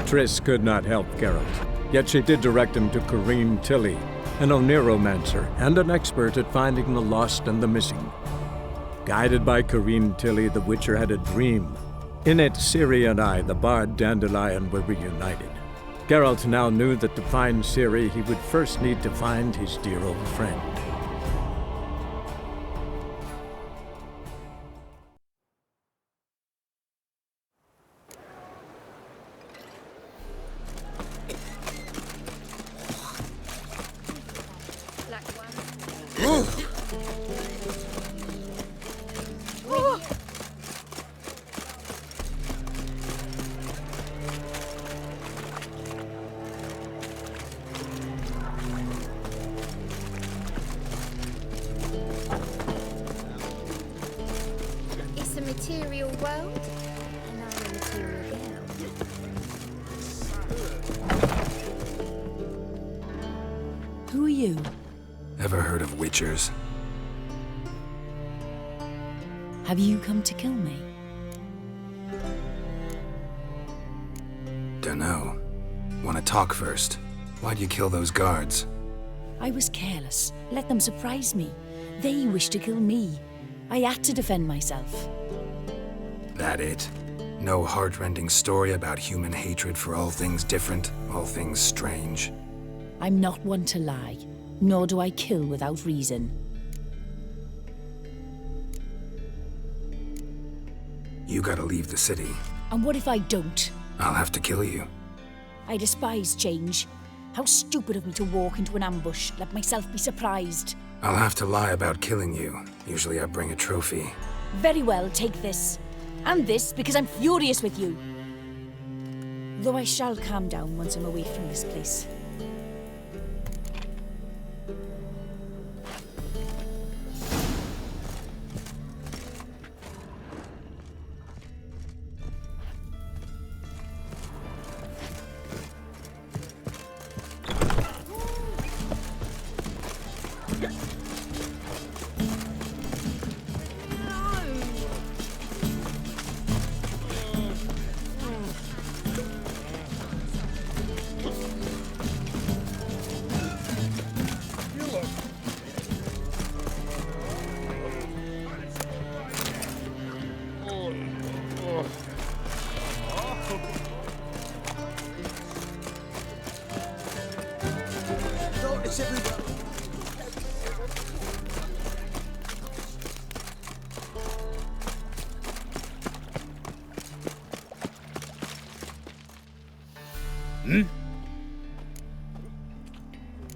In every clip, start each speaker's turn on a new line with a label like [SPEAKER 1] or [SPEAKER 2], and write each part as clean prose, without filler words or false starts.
[SPEAKER 1] Triss could not help Geralt, yet she did direct him to Corrine Tilly, an oneromancer and an expert at finding the lost and the missing. Guided by Corrine Tilly, the Witcher had a dream. In it, Ciri and I, the bard Dandelion, were reunited. Geralt now knew that to find Ciri, he would first need to find his dear old friend.
[SPEAKER 2] It's a material world, and I'm a material girl.
[SPEAKER 3] Who are you?
[SPEAKER 4] Ever heard of witchers?
[SPEAKER 3] Have you come to kill me?
[SPEAKER 4] Dunno. Wanna talk first? Why'd you kill those guards?
[SPEAKER 3] I was careless. Let them surprise me. They wished to kill me. I had to defend myself.
[SPEAKER 4] That it? No heartrending story about human hatred for all things different, all things strange?
[SPEAKER 3] I'm not one to lie, nor do I kill without reason.
[SPEAKER 4] You gotta leave the city.
[SPEAKER 3] And what if I don't?
[SPEAKER 4] I'll have to kill you.
[SPEAKER 3] I despise change. How stupid of me to walk into an ambush, let myself be surprised.
[SPEAKER 4] I'll have to lie about killing you. Usually I bring a trophy.
[SPEAKER 3] Very well, take this. And this, because I'm furious with you. Though I shall calm down once I'm away from this place.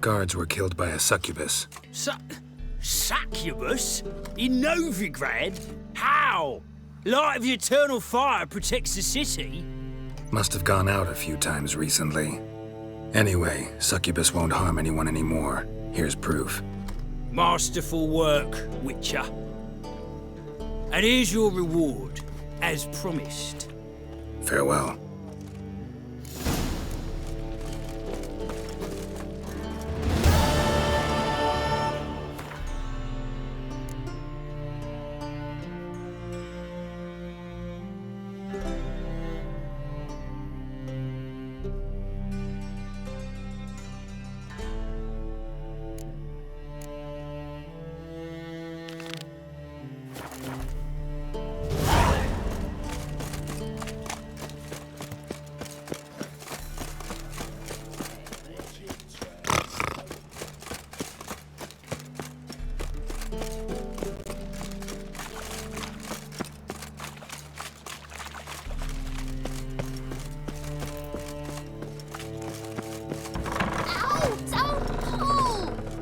[SPEAKER 4] Guards were killed by a succubus.
[SPEAKER 5] Succubus? In Novigrad? How? Light of the eternal fire protects the city?
[SPEAKER 4] Must have gone out a few times recently. Anyway, succubus won't harm anyone anymore. Here's proof.
[SPEAKER 5] Masterful work, Witcher. And here's your reward, as promised.
[SPEAKER 4] Farewell.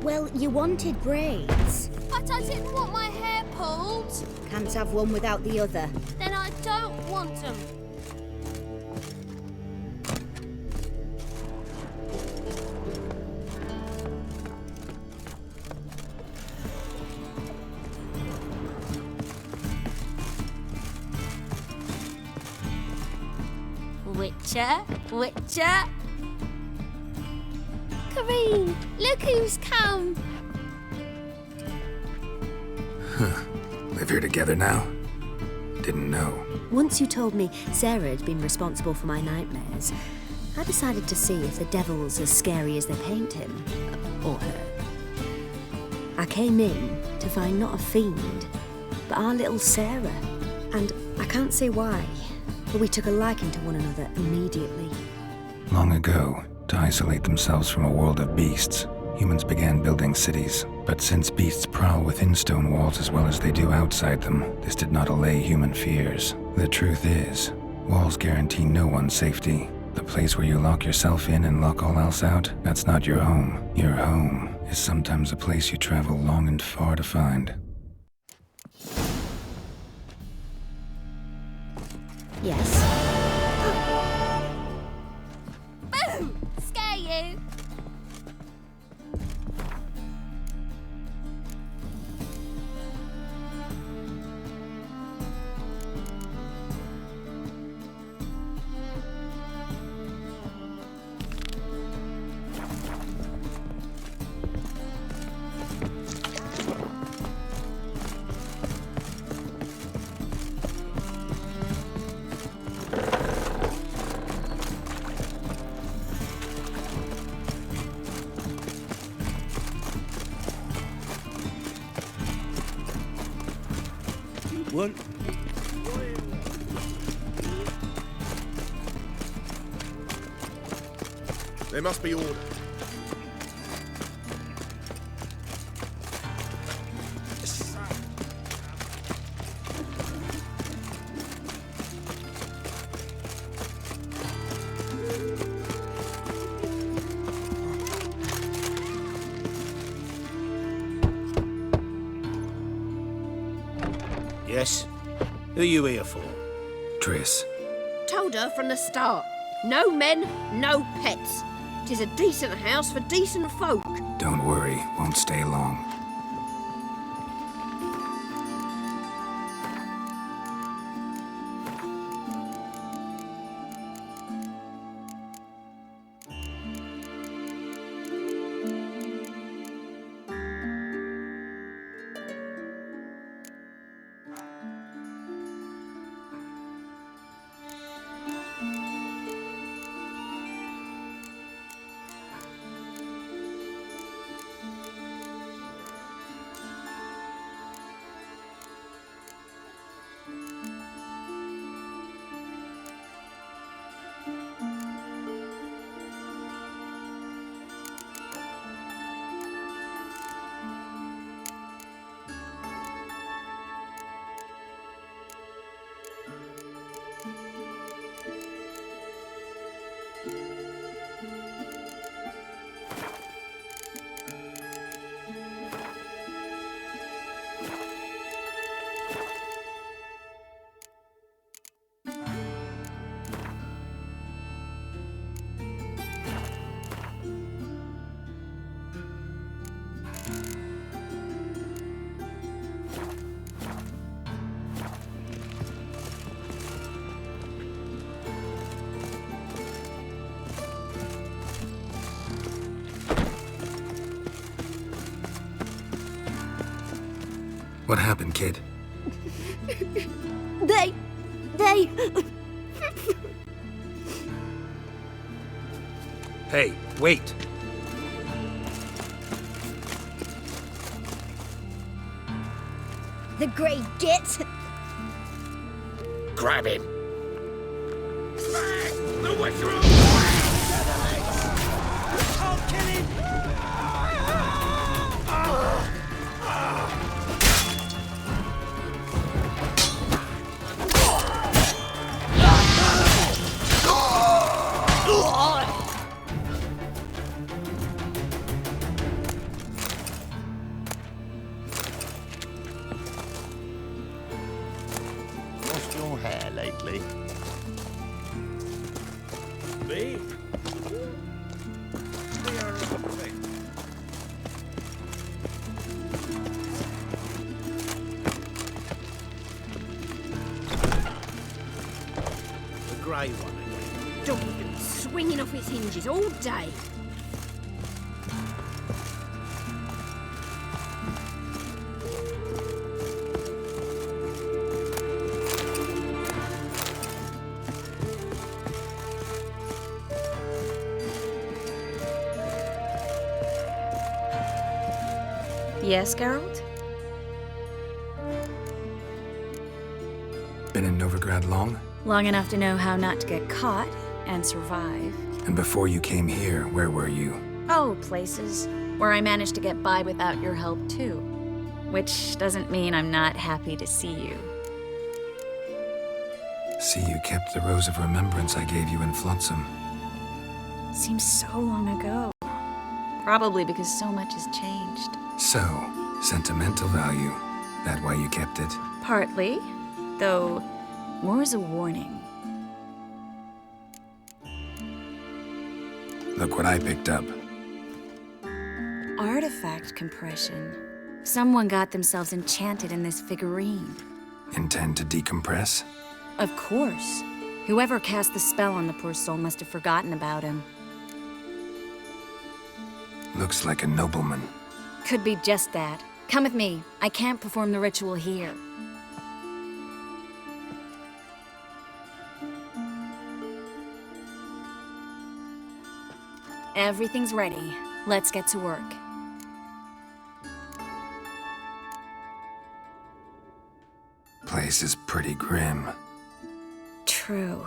[SPEAKER 2] Well, you wanted braids.
[SPEAKER 6] But I didn't want my hair pulled.
[SPEAKER 2] Can't have one without the other.
[SPEAKER 6] Then I don't want them. Witcher, Witcher. Corrine, look who's come.
[SPEAKER 4] Live here together now? Didn't know.
[SPEAKER 2] Once you told me Sarah had been responsible for my nightmares,
[SPEAKER 7] I decided to see if the devil's as scary as they paint him. Or her. I came in to find not a fiend, but our little Sarah. And I can't say why, but we took a liking to one another immediately.
[SPEAKER 4] Long ago, to isolate themselves from a world of beasts, humans began building cities. But since beasts prowl within stone walls as well as they do outside them, this did not allay human fears. The truth is, walls guarantee no one's safety. The place where you lock yourself in and lock all else out, that's not your home. Your home is sometimes a place you travel long and far to find.
[SPEAKER 7] Yes?
[SPEAKER 6] Boo! Scare you!
[SPEAKER 5] What?
[SPEAKER 8] There must be order.
[SPEAKER 5] Yes? Who are you here for?
[SPEAKER 4] Triss,
[SPEAKER 9] Told her from the start. No men, no pets. 'Tis a decent house for decent folk.
[SPEAKER 4] don't worry, won't stay long. What happened, kid?
[SPEAKER 9] They...
[SPEAKER 4] Hey, wait!
[SPEAKER 7] The Grey Git!
[SPEAKER 8] Grab him. The Witcher!
[SPEAKER 5] I'll kill him!
[SPEAKER 8] Lost your hair lately?
[SPEAKER 5] Me? The grey one again.
[SPEAKER 9] Dog's been swinging off its hinges all day.
[SPEAKER 7] Yes, Geralt?
[SPEAKER 4] Been in Novigrad long?
[SPEAKER 3] Long enough to know how not to get caught and survive.
[SPEAKER 4] And before you came here, where were you?
[SPEAKER 3] Oh, places where I managed to get by without your help, too. Which doesn't mean I'm not happy to see you.
[SPEAKER 4] See, you kept the rose of remembrance I gave you in Flotsam.
[SPEAKER 3] Seems so long ago. Probably because so much has changed.
[SPEAKER 4] So, sentimental value. That why you kept it?
[SPEAKER 3] Partly, though more as a warning.
[SPEAKER 4] Look what I picked up.
[SPEAKER 3] Artifact compression. Someone got themselves enchanted in this figurine.
[SPEAKER 4] Intend to decompress?
[SPEAKER 3] Of course. Whoever cast the spell on the poor soul must have forgotten about him.
[SPEAKER 4] Looks like a nobleman.
[SPEAKER 3] Could be just that. Come with me. I can't perform the ritual here. Everything's ready. Let's get to work.
[SPEAKER 4] Place is pretty grim.
[SPEAKER 3] True.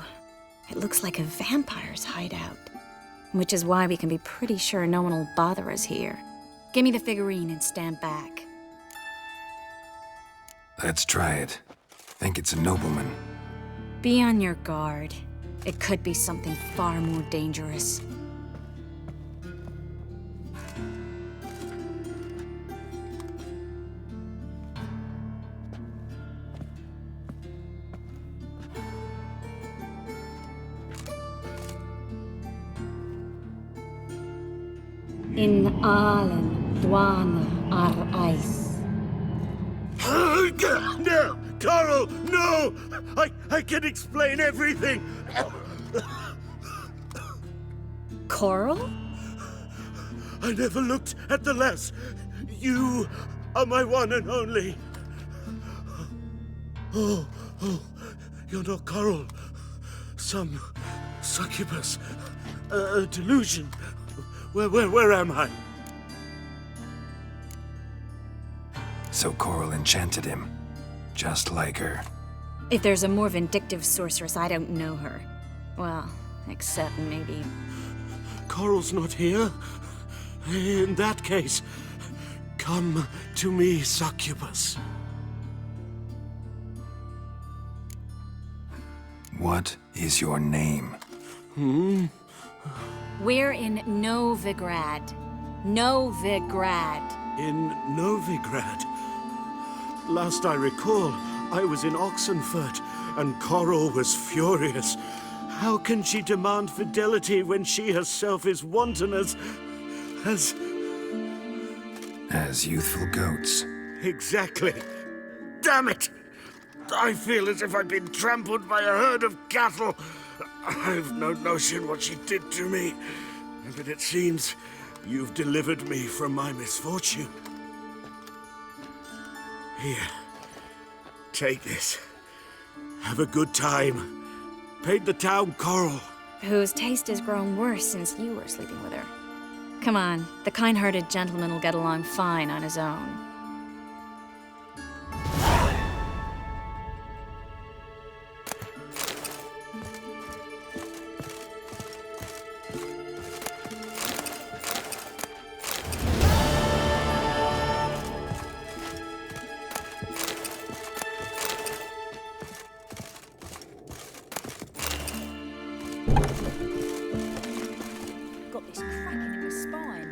[SPEAKER 3] It looks like a vampire's hideout. Which is why we can be pretty sure no one will bother us here. Give me the figurine and stand back.
[SPEAKER 4] Let's try it. Think it's a nobleman.
[SPEAKER 3] Be on your guard. It could be something far more dangerous. In Allen, Dwana, ar Ice.
[SPEAKER 8] No! Carl, no! I can explain everything!
[SPEAKER 3] Coral?
[SPEAKER 8] I never looked at the lass. You are my one and only. Oh, you're not Coral. Some succubus. A delusion. Where am I?
[SPEAKER 4] So Coral enchanted him. Just like her.
[SPEAKER 3] If there's a more vindictive sorceress, I don't know her. Well, except maybe...
[SPEAKER 8] Coral's not here? In that case, come to me, succubus.
[SPEAKER 4] What is your name?
[SPEAKER 3] We're in Novigrad. Novigrad.
[SPEAKER 8] In Novigrad. Last I recall, I was in Oxenfurt, and Coral was furious. How can she demand fidelity when she herself is wanton as
[SPEAKER 4] youthful goats.
[SPEAKER 8] Exactly. Damn it! I feel as if I've been trampled by a herd of cattle. I've no notion what she did to me, but it seems you've delivered me from my misfortune. Here, take this. Have a good time. Paint the town coral.
[SPEAKER 3] Whose taste has grown worse since you were sleeping with her. Come on, the kind-hearted gentleman will get along fine on his own. Got this cracking in my spine.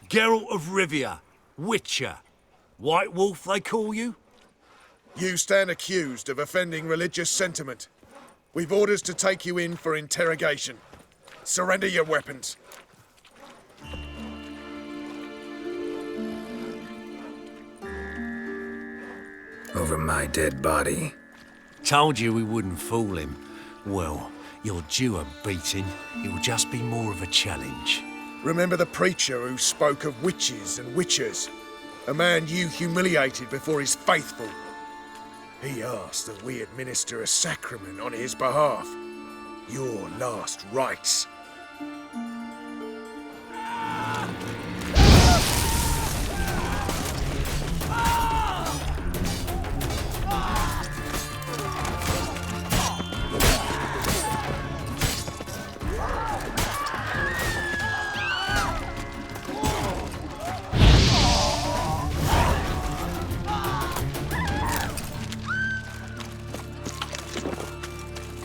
[SPEAKER 10] Geralt of Rivia, Witcher. White Wolf, they call you?
[SPEAKER 11] You stand accused of offending religious sentiment. We've orders to take you in for interrogation. Surrender your weapons.
[SPEAKER 4] Over my dead body.
[SPEAKER 10] Told you we wouldn't fool him. Well, you're due a beating. It'll just be more of a challenge.
[SPEAKER 11] Remember the preacher who spoke of witches and witchers? A man you humiliated before his faithful. He asked that we administer a sacrament on his behalf. Your last rites.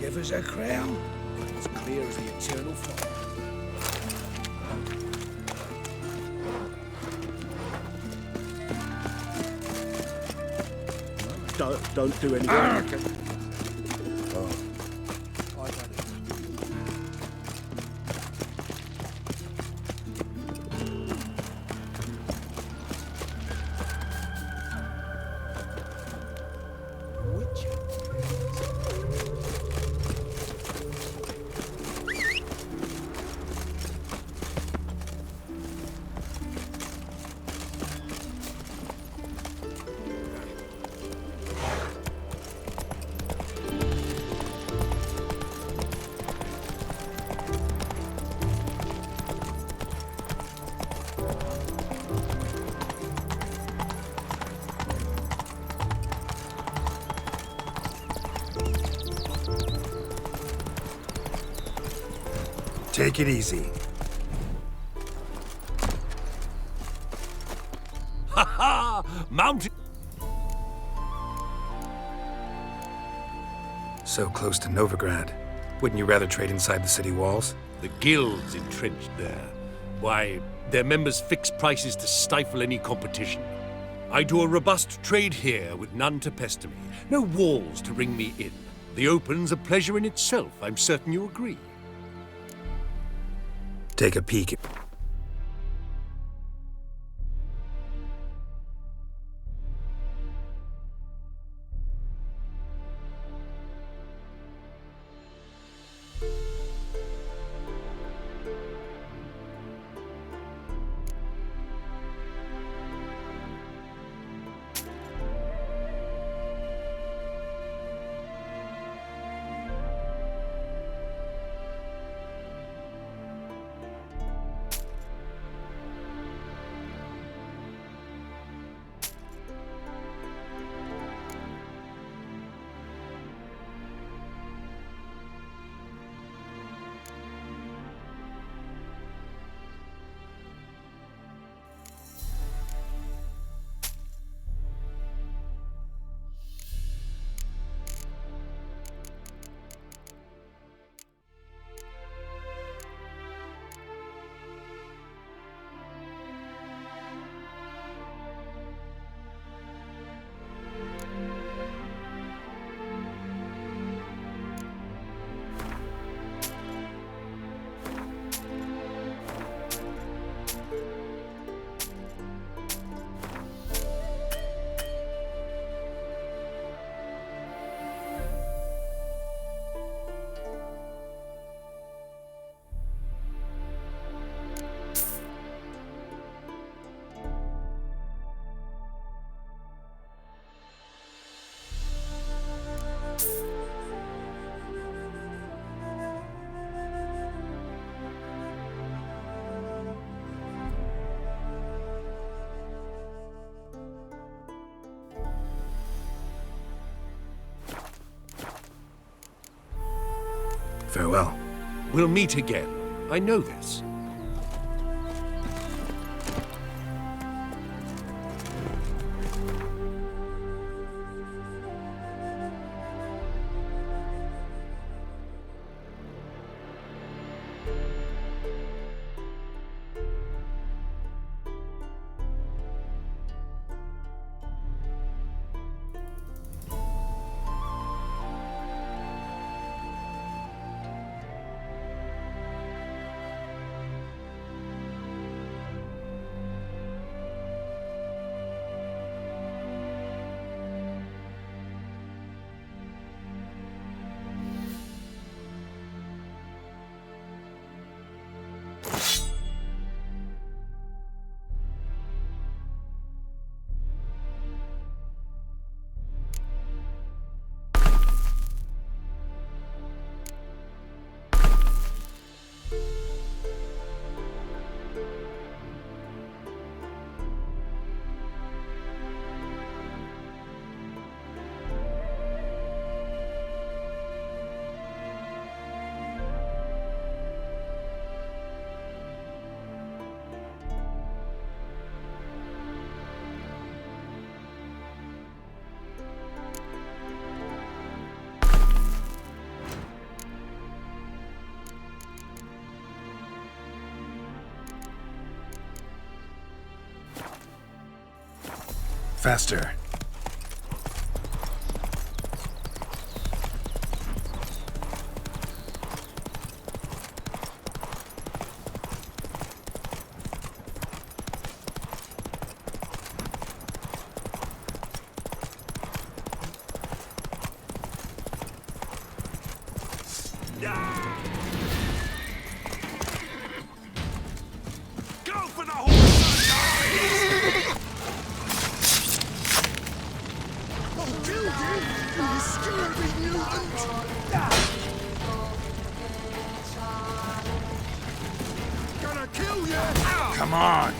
[SPEAKER 8] Give us a crown, as clear as the eternal fire. Don't do anything.
[SPEAKER 4] Take it easy.
[SPEAKER 10] Ha ha! Mounted.
[SPEAKER 4] So close to Novigrad. Wouldn't you rather trade inside the city walls?
[SPEAKER 10] The guild's entrenched there. Why, their members fix prices to stifle any competition. I do a robust trade here with none to pester me. No walls to ring me in. The open's a pleasure in itself. I'm certain you agree.
[SPEAKER 4] Take a peek.
[SPEAKER 10] Farewell. We'll meet again. I know this.
[SPEAKER 4] Faster.
[SPEAKER 8] Go for the horse! I'll kill you, you scurvy mutant! Gonna kill you!
[SPEAKER 11] Come on!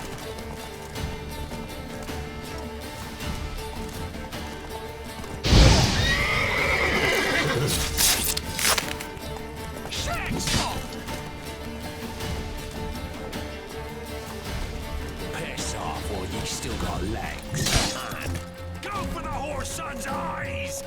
[SPEAKER 5] Piss off, or you still got legs. Go for the horse son's eyes!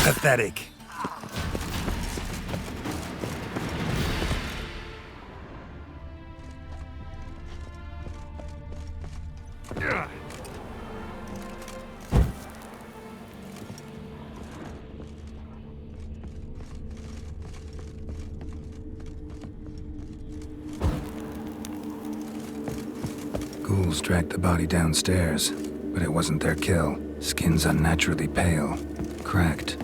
[SPEAKER 11] Pathetic.
[SPEAKER 4] Ghouls dragged the body downstairs, but it wasn't their kill. Skin's unnaturally pale, cracked.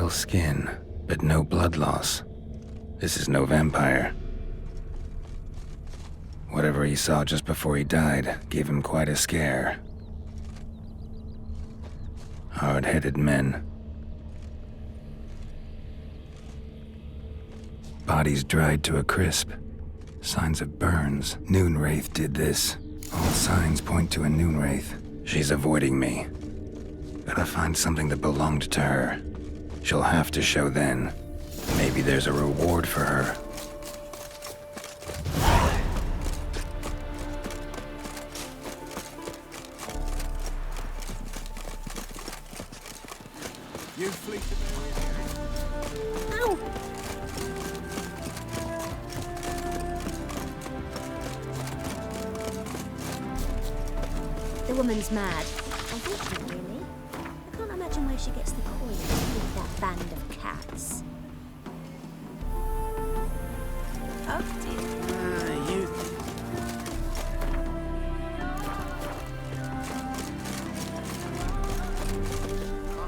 [SPEAKER 4] Pale skin, but no blood loss. This is no vampire. Whatever he saw just before he died gave him quite a scare. Hard-headed men. Bodies dried to a crisp. Signs of burns. Noonwraith did this. All signs point to a Noonwraith. She's avoiding me. Gotta find something that belonged to her. She'll have to show then. Maybe there's a reward for her.
[SPEAKER 11] You fleet
[SPEAKER 7] Ow! The woman's mad. Unfortunately, really. I can't imagine where she gets the coin with that band of cats. Oh dear.
[SPEAKER 11] you...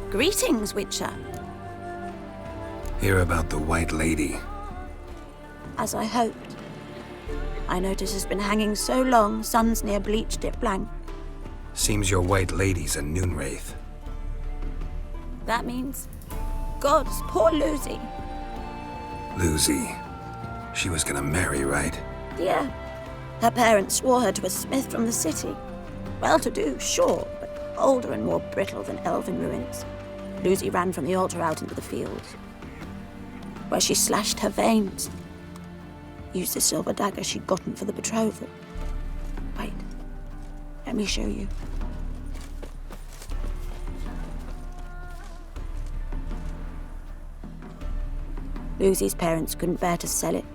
[SPEAKER 3] Greetings, Witcher.
[SPEAKER 4] Hear about the White Lady.
[SPEAKER 3] As I hoped. I notice it's been hanging so long, sun's near bleached it blank.
[SPEAKER 4] Seems your White Lady's a Noonwraith.
[SPEAKER 3] That means... Gods, poor Lucy.
[SPEAKER 4] Lucy. She was gonna marry, right?
[SPEAKER 3] Yeah. Her parents swore her to a smith from the city. Well-to-do, sure, but older and more brittle than elven ruins. Lucy ran from the altar out into the fields, where she slashed her veins. Used the silver dagger she'd gotten for the betrothal. Wait, let me show you. Lucy's parents couldn't bear to sell it,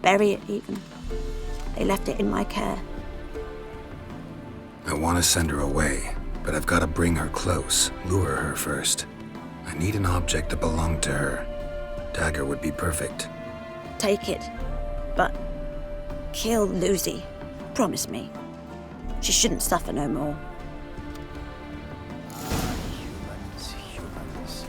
[SPEAKER 3] bury it even. They left it in my care.
[SPEAKER 4] I want to send her away, but I've got to bring her close, lure her first. I need an object that belonged to her. Dagger would be perfect.
[SPEAKER 3] Take it, but kill Lucy. Promise me. She shouldn't suffer no more.
[SPEAKER 11] Humans.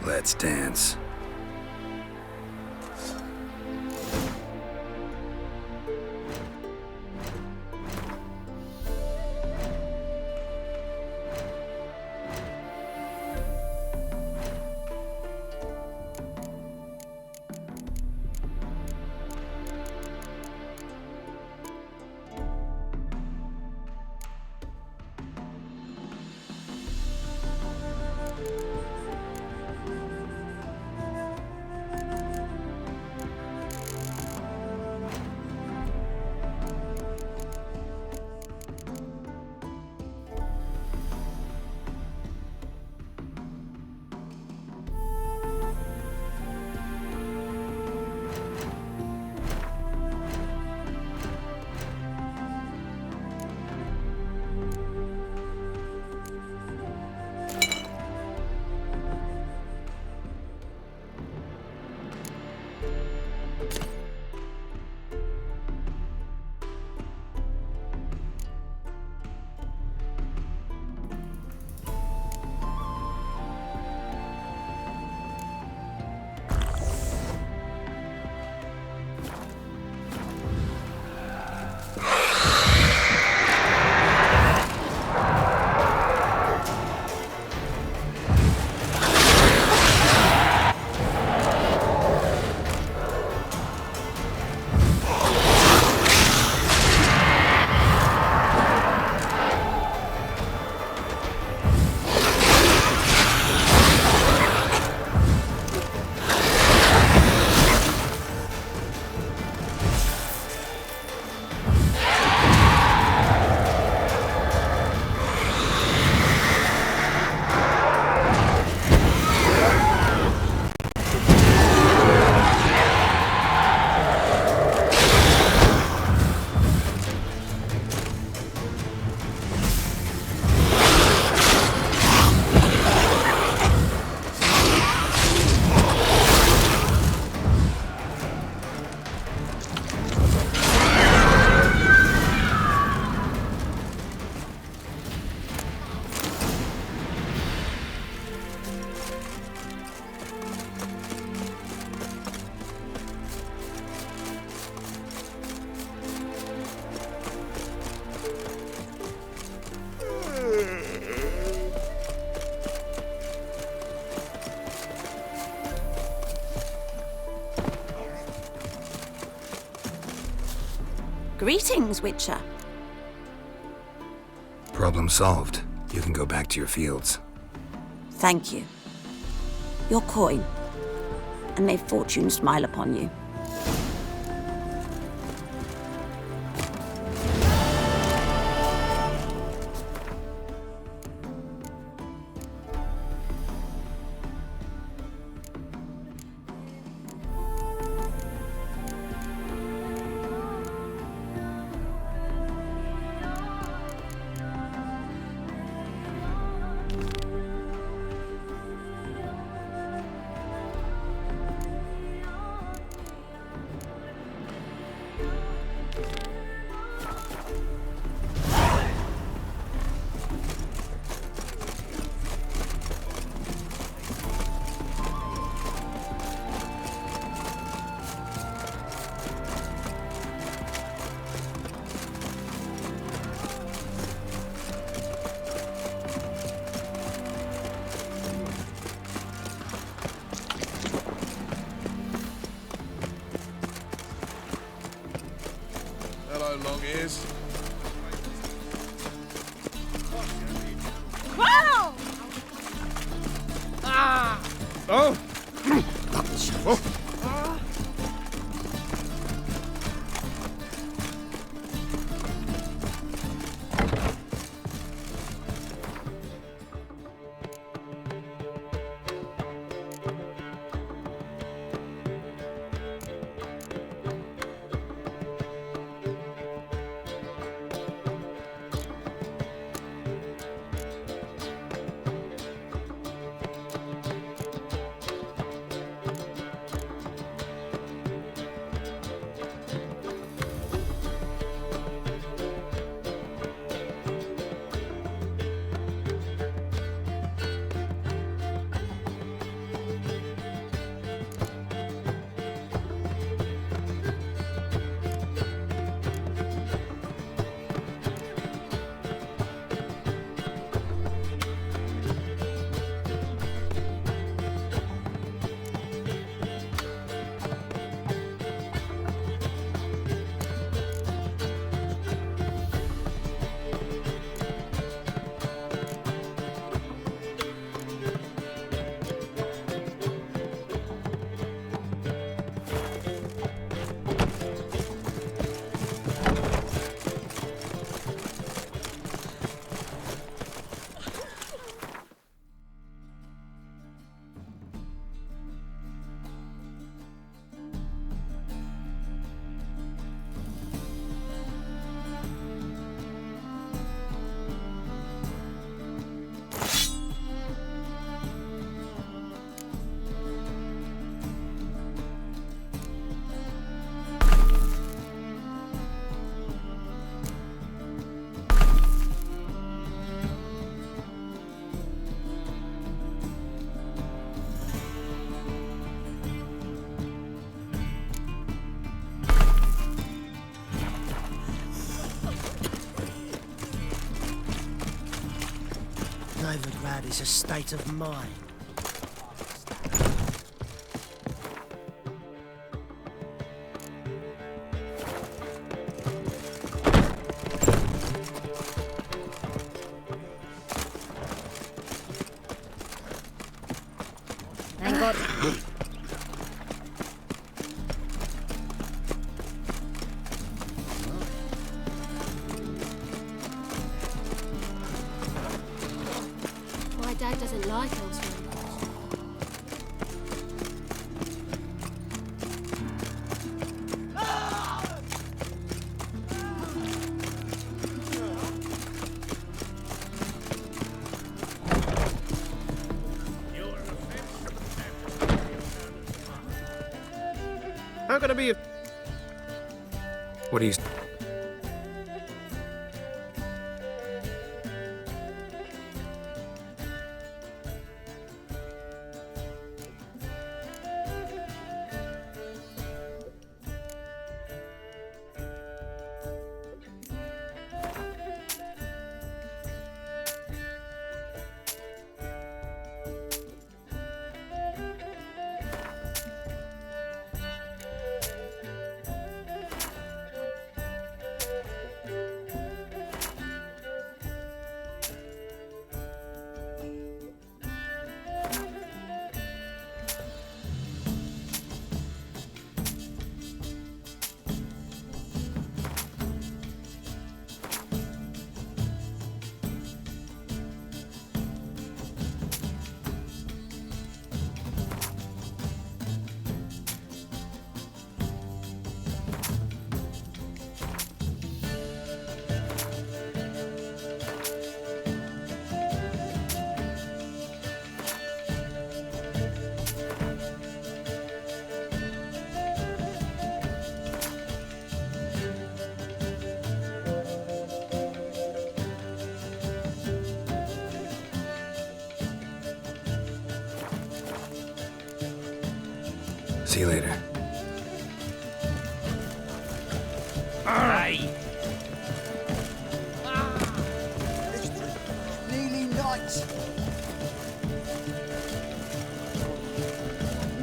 [SPEAKER 4] Let's dance.
[SPEAKER 3] Greetings, Witcher.
[SPEAKER 4] Problem solved. You can go back to your fields.
[SPEAKER 3] Thank you. Your coin. And may fortune smile upon you.
[SPEAKER 11] Hello, long ears.
[SPEAKER 9] Wow! Ah!
[SPEAKER 11] Oh! Oh!
[SPEAKER 5] Novigrad is a state of mind.
[SPEAKER 2] Thank God.
[SPEAKER 6] My dad doesn't like us very much.
[SPEAKER 5] How can I be a...
[SPEAKER 4] What do you... See you later.
[SPEAKER 5] Hey!
[SPEAKER 12] Nearly night.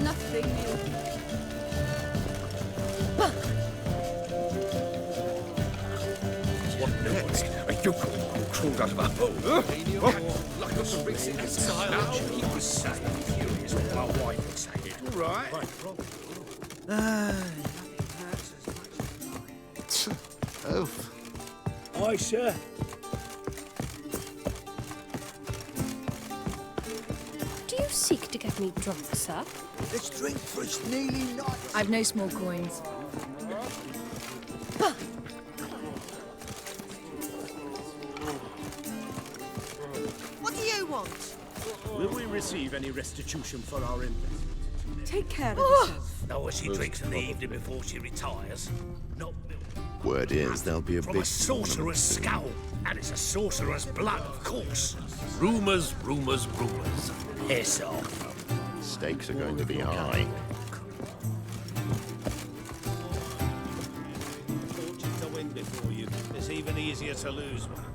[SPEAKER 9] Nothing new.
[SPEAKER 11] What next? A yokel who crawled out of a hole. Luck of the racing exile. Now he was sad and furious when my wife had said it. All right.
[SPEAKER 8] Oaf.
[SPEAKER 5] Aye, sir.
[SPEAKER 6] Do you seek to get me drunk, sir?
[SPEAKER 12] Let's drink for it's nearly night.
[SPEAKER 13] I've no small coins.
[SPEAKER 9] What do you want?
[SPEAKER 5] Will we receive any restitution for our investment?
[SPEAKER 13] Take care of yourself.
[SPEAKER 5] Know what she drinks in the evening before she retires? Not milk.
[SPEAKER 8] Word is there'll be a
[SPEAKER 5] From
[SPEAKER 8] big
[SPEAKER 5] a sorcerer's skull. And it's a sorcerer's blood, of course.
[SPEAKER 10] Rumours, rumours, rumours.
[SPEAKER 5] Piss off.
[SPEAKER 8] Stakes are going to be high.
[SPEAKER 5] Fortune to win before you. It's even easier to lose one.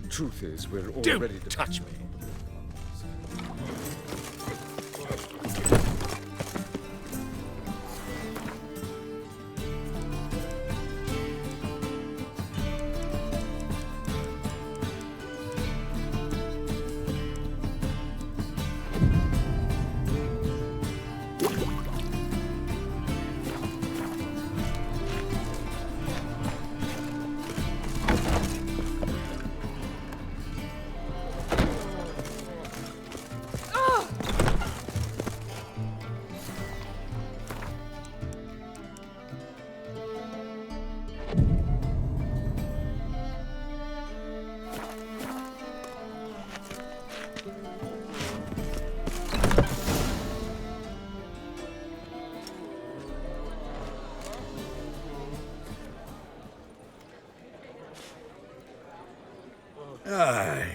[SPEAKER 11] The truth is, we're all
[SPEAKER 10] Don't
[SPEAKER 11] ready to
[SPEAKER 10] touch me.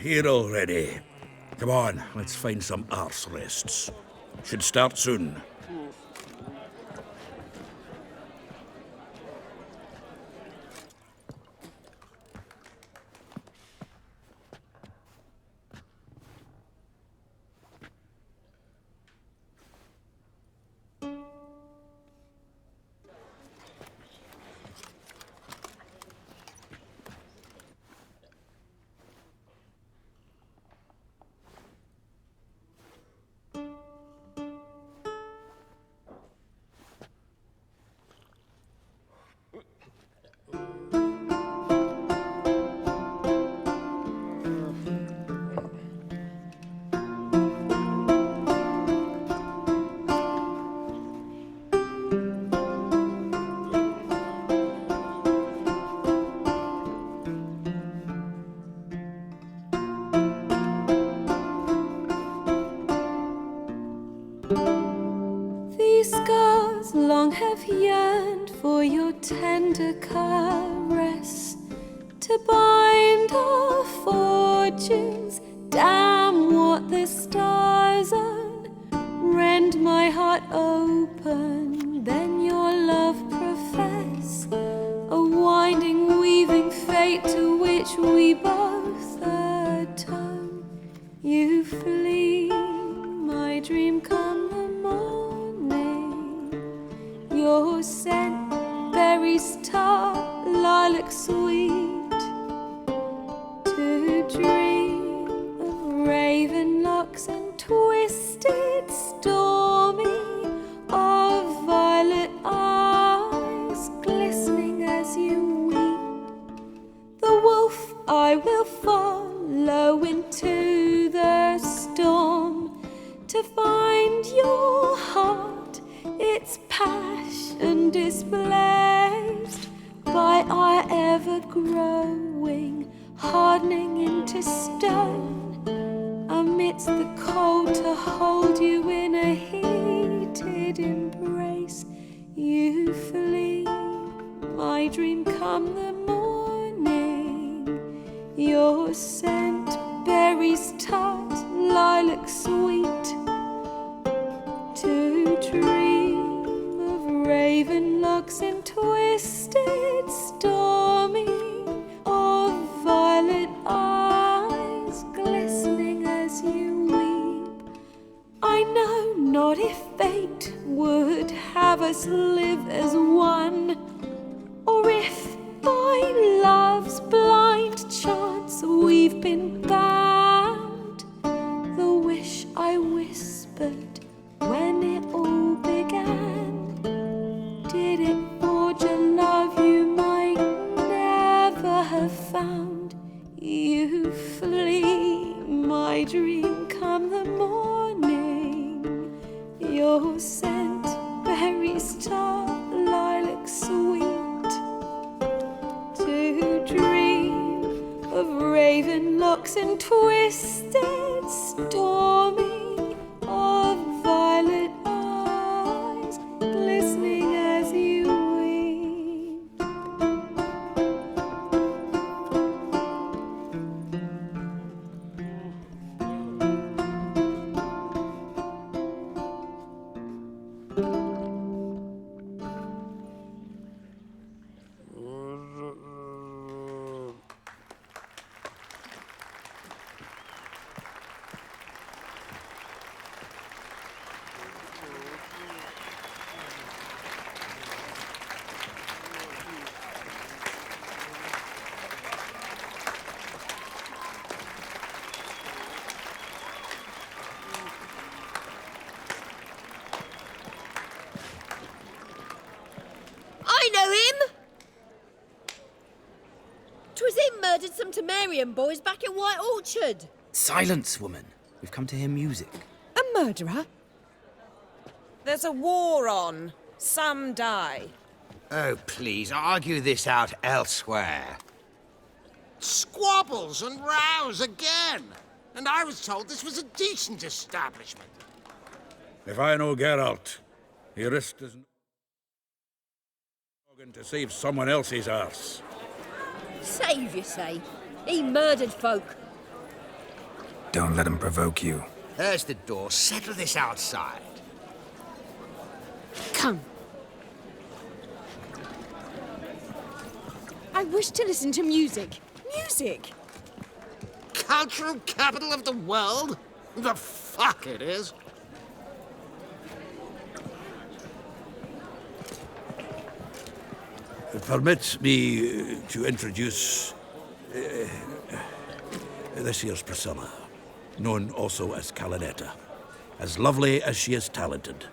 [SPEAKER 14] Here already. Come on, let's find some arse rests. Should start soon.
[SPEAKER 15] These scars long have yearned for your tender caress, to bind our fortunes. Damn what the stars own. Rend my heart open, then your love profess, a winding, weaving fate to which we both atone. You flee, my dream come the morning. Your scent, berries tart, lilac sweet, to dream of raven locks and twisted, stormy, of violet eyes glistening as you weep. The wolf I will follow into the storm, to find your heart, its passion displaced by our ever-growing, hardening into stone, amidst the cold to hold you in a heated embrace. You flee, my dream come the morning, your scent, berries tart, lilac sweet, locks and twisted, stormy, of violet eyes glistening as you weep. I know not if fate would have us live as one, or if by love's blind chance we've been bound. The wish I whispered when it all began, did it forge a love you might never have found? You flee, my dream, come the morning. Your scent, berry star, lilac sweet. To dream of raven locks and twisted, stormy, of violet eyes glistening as you weep.
[SPEAKER 9] I know him! 'Twas him murdered some Temerian boys back in White Orchard.
[SPEAKER 16] Silence, woman. We've come to hear music.
[SPEAKER 13] A murderer? There's a war on. Some die.
[SPEAKER 17] Oh, please, argue this out elsewhere. Squabbles and rows again! And I was told this was a decent establishment.
[SPEAKER 14] If I know Geralt, he risked his organ to save someone else's arse.
[SPEAKER 9] Save, you say? He murdered folk.
[SPEAKER 4] Don't let him provoke you.
[SPEAKER 17] There's the door. Settle this outside.
[SPEAKER 9] Come.
[SPEAKER 13] I wish to listen to music. Music!
[SPEAKER 17] Cultural capital of the world? The fuck it is.
[SPEAKER 14] Permit me to introduce this here's Priscilla, known also as Calinetta. As lovely as she is talented.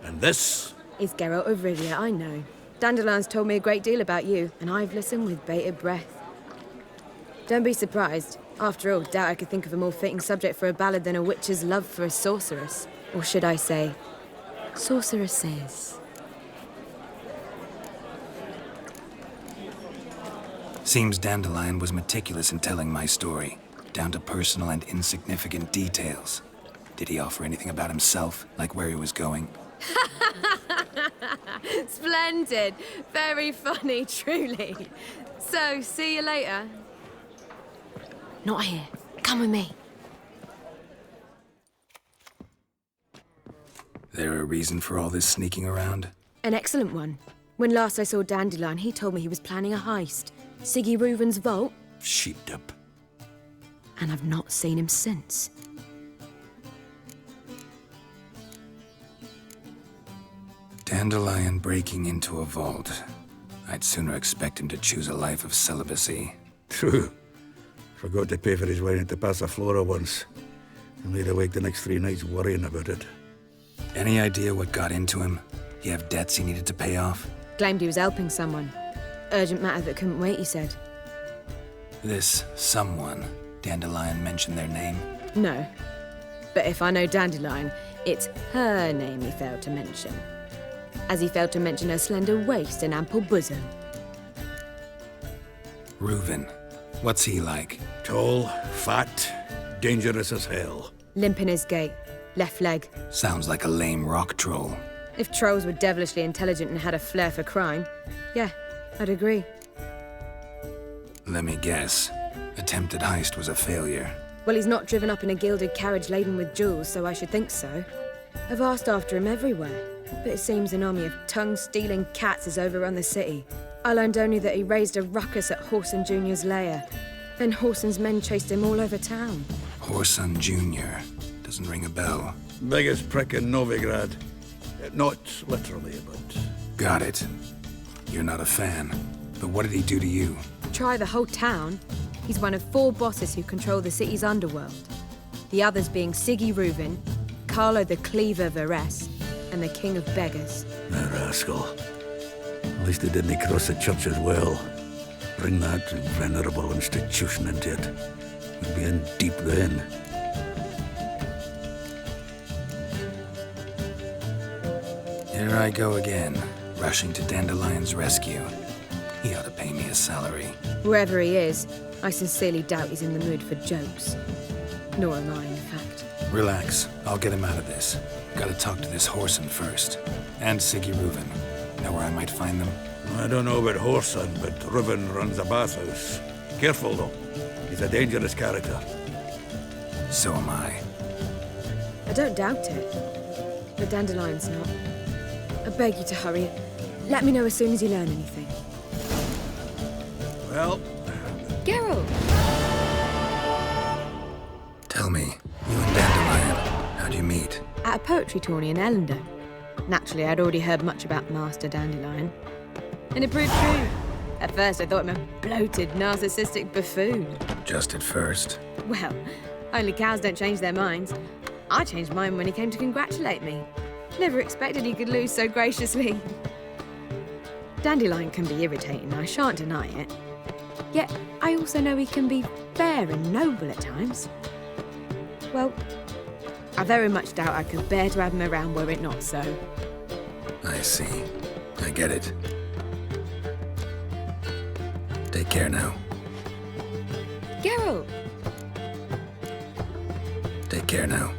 [SPEAKER 14] And this
[SPEAKER 18] is Geralt of Rivia, I know. Dandelion's told me a great deal about you, and I've listened with bated breath. Don't be surprised. After all, doubt I could think of a more fitting subject for a ballad than a witch's love for a sorceress. Or should I say, sorceresses.
[SPEAKER 4] Seems Dandelion was meticulous in telling my story, down to personal and insignificant details. Did he offer anything about himself, like where he was going?
[SPEAKER 18] Splendid. Very funny, truly. So, see you later. Not here. Come with me.
[SPEAKER 4] There a reason for all this sneaking around?
[SPEAKER 18] An excellent one. When last I saw Dandelion, he told me he was planning a heist. Siggy Reuven's vault.
[SPEAKER 14] Sheep-dip.
[SPEAKER 18] And I've not seen him since.
[SPEAKER 4] Dandelion breaking into a vault. I'd sooner expect him to choose a life of celibacy.
[SPEAKER 14] True. Forgot to pay for his wine at the Passaflora once. And laid awake the next 3 nights worrying about it.
[SPEAKER 4] Any idea what got into him? He have debts he needed to pay off?
[SPEAKER 18] Claimed he was helping someone. Urgent matter that couldn't wait, he said.
[SPEAKER 4] This someone, Dandelion mentioned their name?
[SPEAKER 18] No. But if I know Dandelion, it's her name he failed to mention. As he failed to mention her slender waist and ample bosom.
[SPEAKER 4] Reuven. What's he like?
[SPEAKER 14] Tall, fat, dangerous as hell.
[SPEAKER 18] Limp in his gait. Left leg.
[SPEAKER 4] Sounds like a lame rock troll.
[SPEAKER 18] If trolls were devilishly intelligent and had a flair for crime, yeah, I'd agree.
[SPEAKER 4] Let me guess. Attempted heist was a failure.
[SPEAKER 18] Well, he's not driven up in a gilded carriage laden with jewels, so I should think so. I've asked after him everywhere. But it seems an army of tongue-stealing cats has overrun the city. I learned only that he raised a ruckus at Whoreson Jr.'s lair. Then Whoreson's men chased him all over town.
[SPEAKER 4] Whoreson Jr. Doesn't ring a bell.
[SPEAKER 14] Biggest prick in Novigrad. Not literally, but...
[SPEAKER 4] Got it. You're not a fan. But what did he do to you?
[SPEAKER 18] Try the whole town. He's one of 4 bosses who control the city's underworld. The others being Siggy Reuven, Carlo the Cleaver Varese, and the King of Beggars.
[SPEAKER 14] A rascal. At least he didn't cross the church as well. Bring that venerable institution into it. We'd be in deep then.
[SPEAKER 4] Here I go again, rushing to Dandelion's rescue. He ought to pay me a salary.
[SPEAKER 18] Wherever he is, I sincerely doubt he's in the mood for jokes. Nor am I, in fact.
[SPEAKER 4] Relax. I'll get him out of this. Gotta talk to this Whoreson first. And Siggy Reuven. Know where I might find them?
[SPEAKER 14] I don't know about Whoreson, but Reuven runs a bathhouse. Careful, though. He's a dangerous character.
[SPEAKER 4] So am I.
[SPEAKER 18] I don't doubt it. But Dandelion's not. I beg you to hurry. Let me know as soon as you learn anything.
[SPEAKER 14] Well...
[SPEAKER 18] Geralt!
[SPEAKER 4] Tell me, you and Dandelion, how'd you meet?
[SPEAKER 18] At a poetry tourney in Ellender. Naturally, I'd already heard much about Master Dandelion. And it proved true. At first, I thought him a bloated, narcissistic buffoon.
[SPEAKER 4] Just at first?
[SPEAKER 18] Well, only cows don't change their minds. I changed mine when he came to congratulate me. Never expected he could lose so graciously. Dandelion can be irritating, I shan't deny it. Yet, I also know he can be fair and noble at times. Well, I very much doubt I could bear to have him around were it not so.
[SPEAKER 4] I see. I get it. Take care now.
[SPEAKER 18] Geralt!
[SPEAKER 4] Take care now.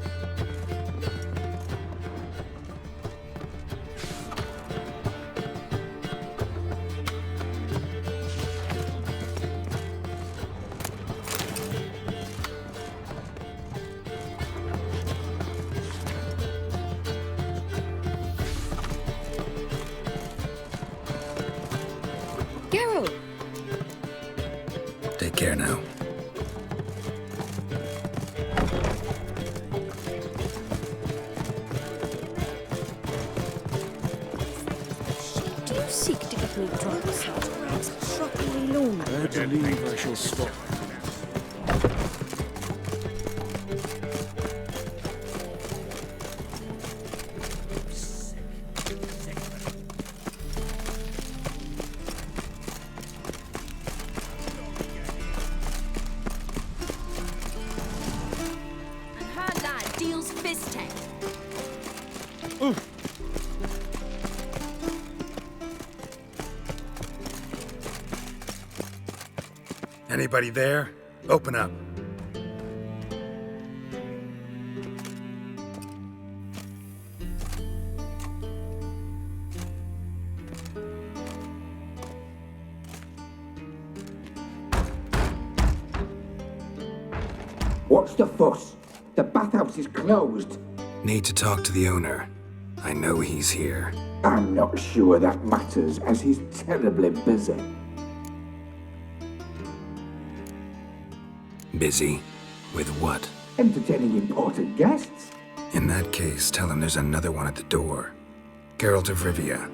[SPEAKER 18] Geralt!
[SPEAKER 4] Take care now.
[SPEAKER 7] Do you seek to get me drunk, sir? Perhaps shockingly long?
[SPEAKER 8] I believe I shall stop.
[SPEAKER 15] And her lad deals fist tech.
[SPEAKER 4] Anybody there? Open up.
[SPEAKER 19] What's the fuss? The bathhouse is closed.
[SPEAKER 4] Need to talk to the owner. I know he's here.
[SPEAKER 19] I'm not sure that matters, as he's terribly busy.
[SPEAKER 4] Busy? With what?
[SPEAKER 19] Entertaining important guests.
[SPEAKER 4] In that case, tell him there's another one at the door. Geralt of Rivia.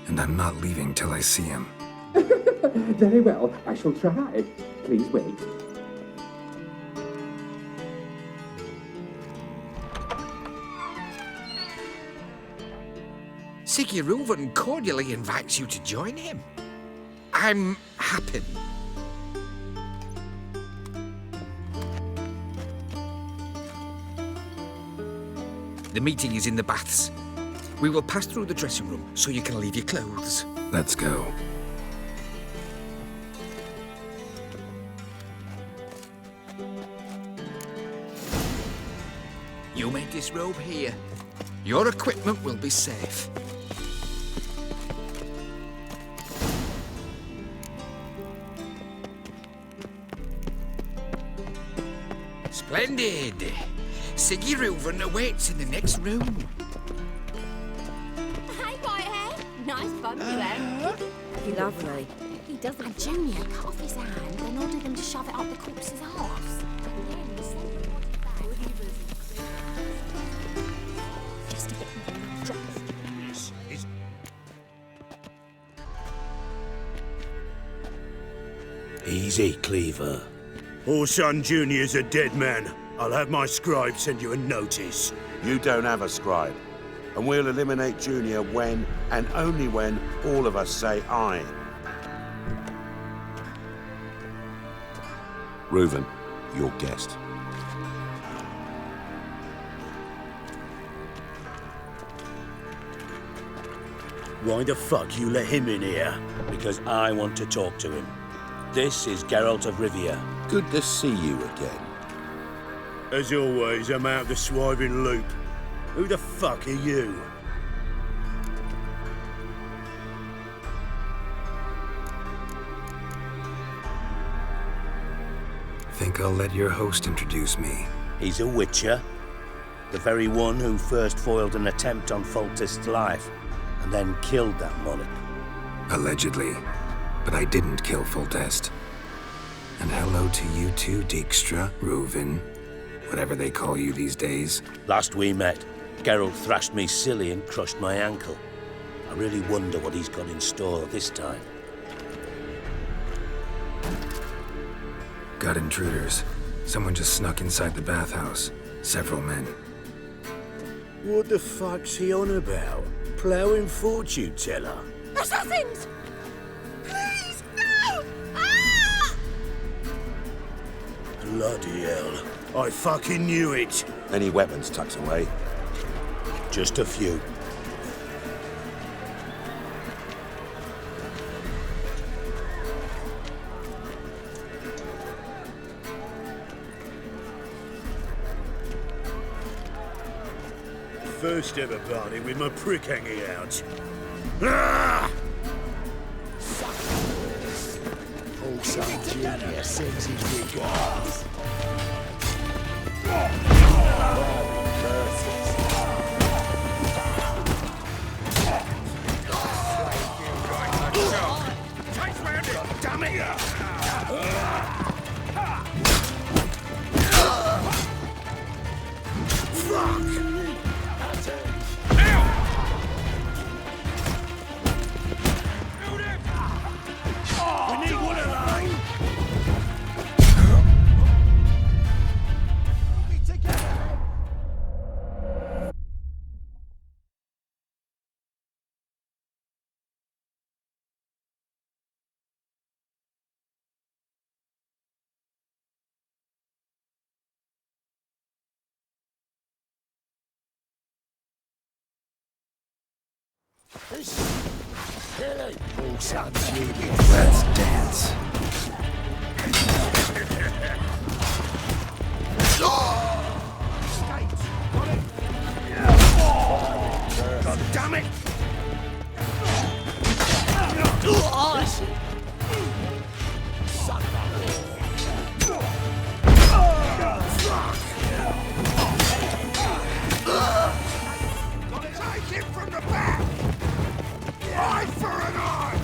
[SPEAKER 4] And I'm not leaving till I see him.
[SPEAKER 19] Very well, I shall try. Please wait.
[SPEAKER 12] Siggy Reuven cordially invites you to join him. I'm happy. The meeting is in the baths. We will pass through the dressing room so you can leave your clothes.
[SPEAKER 4] Let's go.
[SPEAKER 12] You may disrobe here. Your equipment will be safe. Splendid. Siggy Reuven awaits in the next room.
[SPEAKER 15] Nice bum you have.
[SPEAKER 18] Lovely.
[SPEAKER 2] He doesn't. And Junior cut off his hand and ordered him to shove it up the corpse's arse. Just a bit more drop.
[SPEAKER 8] Easy, Cleaver. Orson Jr.'s a dead man. I'll have my scribe send you a notice.
[SPEAKER 20] You don't have a scribe. And we'll eliminate Junior when, and only when, all of us say aye. Reuven, your guest.
[SPEAKER 5] Why the fuck you let him in here? Because I want to talk to him. This is Geralt of Rivia.
[SPEAKER 20] Good to see you again.
[SPEAKER 8] As always, I'm out the swiving loop. Who the fuck are you?
[SPEAKER 4] Think I'll let your host introduce me.
[SPEAKER 5] He's a witcher. The very one who first foiled an attempt on Foltest's life, and then killed that monarch.
[SPEAKER 4] Allegedly. But I didn't kill Foltest. And hello to you too, Dijkstra, Reuven, whatever they call you these days.
[SPEAKER 5] Last we met, Geralt thrashed me silly and crushed my ankle. I really wonder what he's got in store this time.
[SPEAKER 4] Got intruders. Someone just snuck inside the bathhouse. Several men.
[SPEAKER 8] What the fuck's he on about? Ploughing fortune teller?
[SPEAKER 9] Assassins! Please, no! Ah!
[SPEAKER 8] Bloody hell. I fucking knew it.
[SPEAKER 20] Any weapons tucked away?
[SPEAKER 8] Just a few. First ever party with my prick hanging out. Ah!
[SPEAKER 17] Also, Junior sends his regards.
[SPEAKER 8] Damn it! Fuck! We need one of those!
[SPEAKER 4] Let's dance.
[SPEAKER 8] God damn it! Take him from the back! Eye for an eye!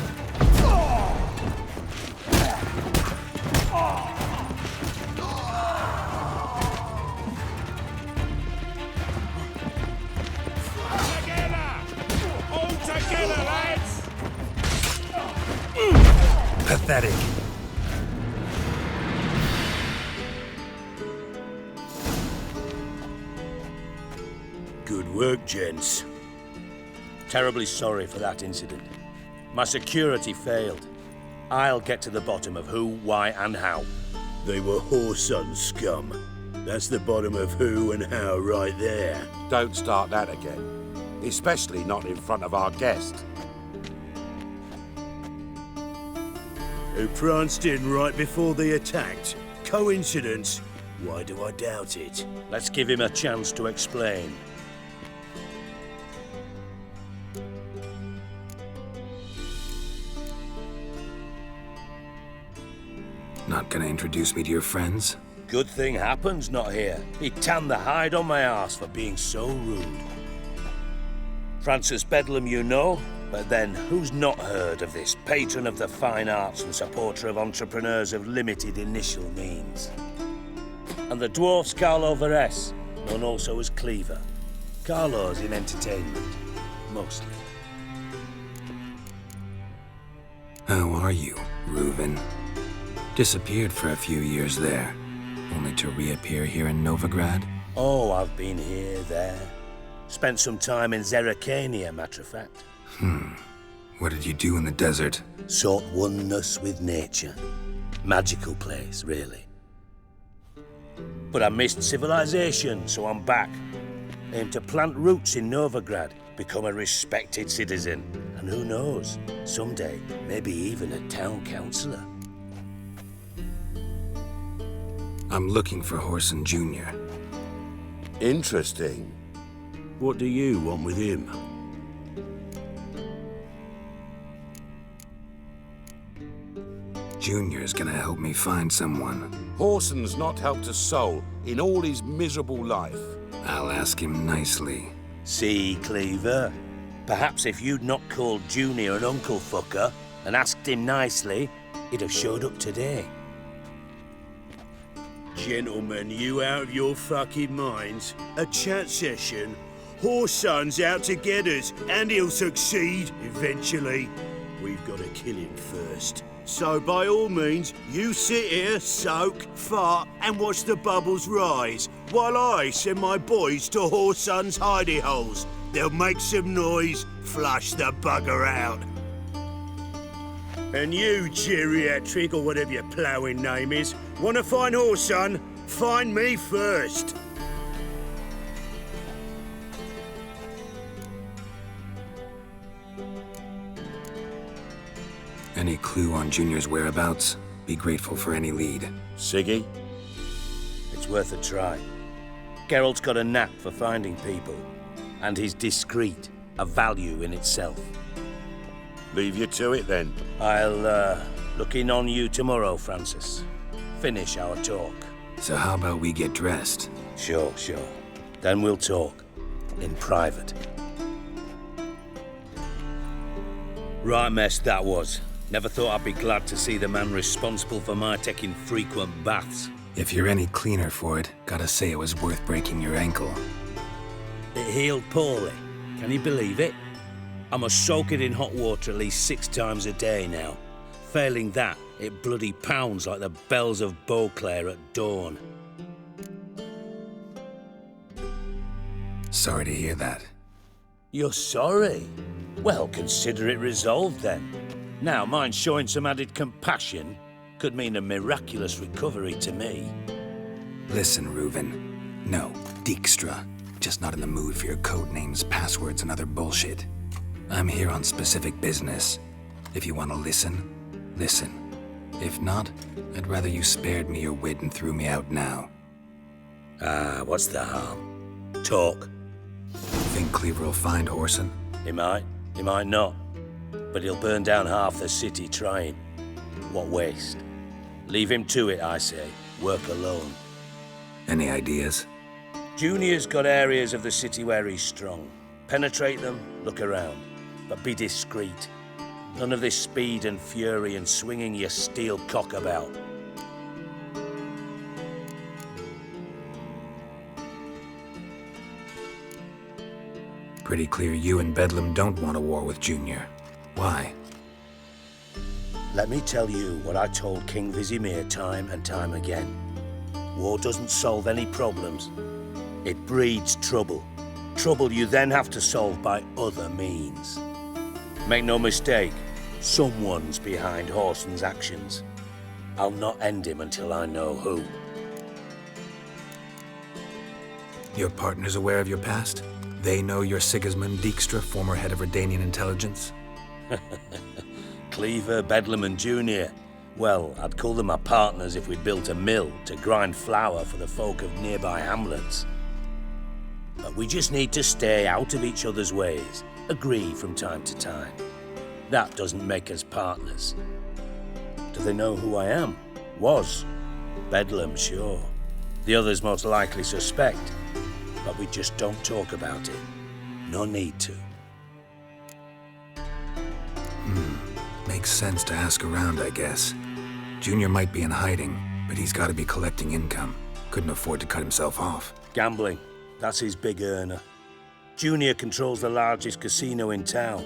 [SPEAKER 17] All together, lads!
[SPEAKER 4] Pathetic.
[SPEAKER 5] Good work, gents. Terribly sorry for that incident. My security failed. I'll get to the bottom of who, why, and how.
[SPEAKER 8] They were whoreson scum. That's the bottom of who and how right there.
[SPEAKER 20] Don't start that again. Especially not in front of our guest.
[SPEAKER 8] Who pranced in right before they attacked. Coincidence? Why do I doubt it?
[SPEAKER 5] Let's give him a chance to explain.
[SPEAKER 4] Not gonna introduce me to your friends?
[SPEAKER 5] Good thing Happen's not here. He tanned the hide on my arse for being so rude. Francis Bedlam, you know, But then, who's not heard of this patron of the fine arts and supporter of entrepreneurs of limited initial means? And the dwarf's Carlo Veres, known also as Cleaver. Carlo's in entertainment, mostly.
[SPEAKER 4] How are you, Reuven? Disappeared for a few years there, only to reappear here in Novigrad?
[SPEAKER 5] Oh, I've been here, there. Spent some time in Zerrikania, matter of fact.
[SPEAKER 4] What did you do in the desert?
[SPEAKER 5] Sought oneness with nature. Magical place, really. But I missed civilization, so I'm back. Aim to plant roots in Novigrad, become a respected citizen, and who knows, someday, maybe even a town councillor.
[SPEAKER 4] I'm looking for Whoreson Jr.
[SPEAKER 20] Interesting. What do you want with him?
[SPEAKER 4] Junior's gonna help me find someone.
[SPEAKER 20] Whoreson's not helped a soul in all his miserable life.
[SPEAKER 4] I'll ask him nicely.
[SPEAKER 5] See, Cleaver? Perhaps if you'd not called Junior an uncle fucker and asked him nicely, he'd have showed up today.
[SPEAKER 8] Gentlemen, you out of your fucking minds? A chat session? Whoreson's out to get us, and he'll succeed eventually. We've got to kill him first. So by all means, you sit here, soak, fart, and watch the bubbles rise, while I send my boys to Whoreson's hidey holes. They'll make some noise, flush the bugger out. And you, geriatric, or whatever your ploughing name is, want to find Whoreson? Find me first.
[SPEAKER 4] Any clue on Junior's whereabouts? Be grateful for any lead.
[SPEAKER 5] Siggy? It's worth a try. Geralt's got a knack for finding people, and he's discreet, a value in itself.
[SPEAKER 20] Leave you to it, then.
[SPEAKER 5] I'll, look in on you tomorrow, Francis. Finish our talk.
[SPEAKER 4] So how about we get dressed?
[SPEAKER 5] Sure. Then we'll talk. In private. Right mess that was. Never thought I'd be glad to see the man responsible for my taking frequent baths.
[SPEAKER 4] If you're any cleaner for it, gotta say it was worth breaking your ankle.
[SPEAKER 5] It healed poorly. Can you believe it? I must soak it in hot water at least 6 times a day now. Failing that, it bloody pounds like the bells of Beauclair at dawn.
[SPEAKER 4] Sorry to hear that.
[SPEAKER 5] You're sorry? Well, consider it resolved then. Now, mind showing some added compassion could mean a miraculous recovery to me.
[SPEAKER 4] Listen, Reuven. No, Dijkstra. Just not in the mood for your code names, passwords, and other bullshit. I'm here on specific business. If you want to listen, listen. If not, I'd rather you spared me your wit and threw me out now.
[SPEAKER 5] What's the harm? Talk.
[SPEAKER 4] Think Cleaver will find Whoreson?
[SPEAKER 5] He might not. But he'll burn down half the city trying. What waste. Leave him to it, I say. Work alone.
[SPEAKER 4] Any ideas?
[SPEAKER 5] Junior's got areas of the city where he's strong. Penetrate them, look around. But be discreet. None of this speed and fury and swinging your steel cock about.
[SPEAKER 4] Pretty clear you and Bedlam don't want a war with Junior. Why?
[SPEAKER 5] Let me tell you what I told King Vizimir time and time again. War doesn't solve any problems. It breeds trouble. Trouble you then have to solve by other means. Make no mistake, someone's behind Whoreson's actions. I'll not end him until I know who.
[SPEAKER 4] Your partner's aware of your past? They know you're Sigismund Dijkstra, former head of Redanian intelligence?
[SPEAKER 5] Cleaver, Bedlam and Junior. Well, I'd call them my partners if we'd built a mill to grind flour for the folk of nearby hamlets. But we just need to stay out of each other's ways, agree from time to time. That doesn't make us partners. Do they know who I am? Was. Bedlam, sure. The others most likely suspect. But we just don't talk about it. No need to.
[SPEAKER 4] Makes sense to ask around, I guess. Junior might be in hiding, but he's got to be collecting income. Couldn't afford to cut himself off.
[SPEAKER 5] Gambling. That's his big earner. Junior controls the largest casino in town.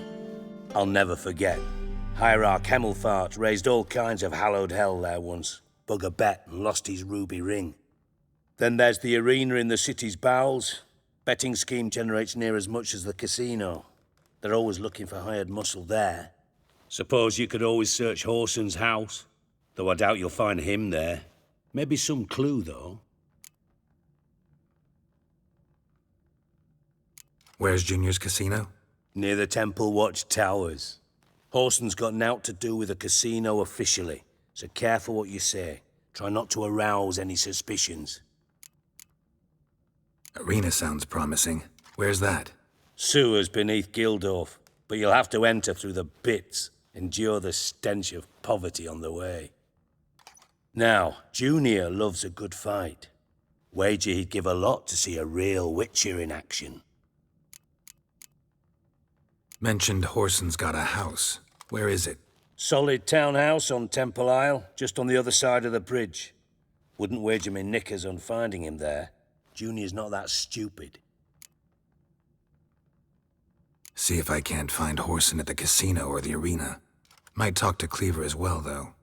[SPEAKER 5] I'll never forget. Hierarch Hemmelfart raised all kinds of hallowed hell there once. Bug a bet and lost his ruby ring. Then there's the arena in the city's bowels. Betting scheme generates near as much as the casino. They're always looking for hired muscle there. Suppose you could always search Horson's house, though I doubt you'll find him there. Maybe some clue, though.
[SPEAKER 4] Where's Junior's casino?
[SPEAKER 5] Near the Temple Watch Towers. Horson's got naught to do with the casino officially, so careful what you say. Try not to arouse any suspicions.
[SPEAKER 4] Arena sounds promising. Where's that?
[SPEAKER 5] Sewers beneath Gildorf, but you'll have to enter through the bits, endure the stench of poverty on the way. Now, Junior loves a good fight. Wager he'd give a lot to see a real Witcher in action.
[SPEAKER 4] Mentioned Horson's got a house. Where is it?
[SPEAKER 5] Solid townhouse on Temple Isle, just on the other side of the bridge. Wouldn't wager me knickers on finding him there. Junior's not that stupid.
[SPEAKER 4] See if I can't find Horson at the casino or the arena. Might talk to Cleaver as well, though.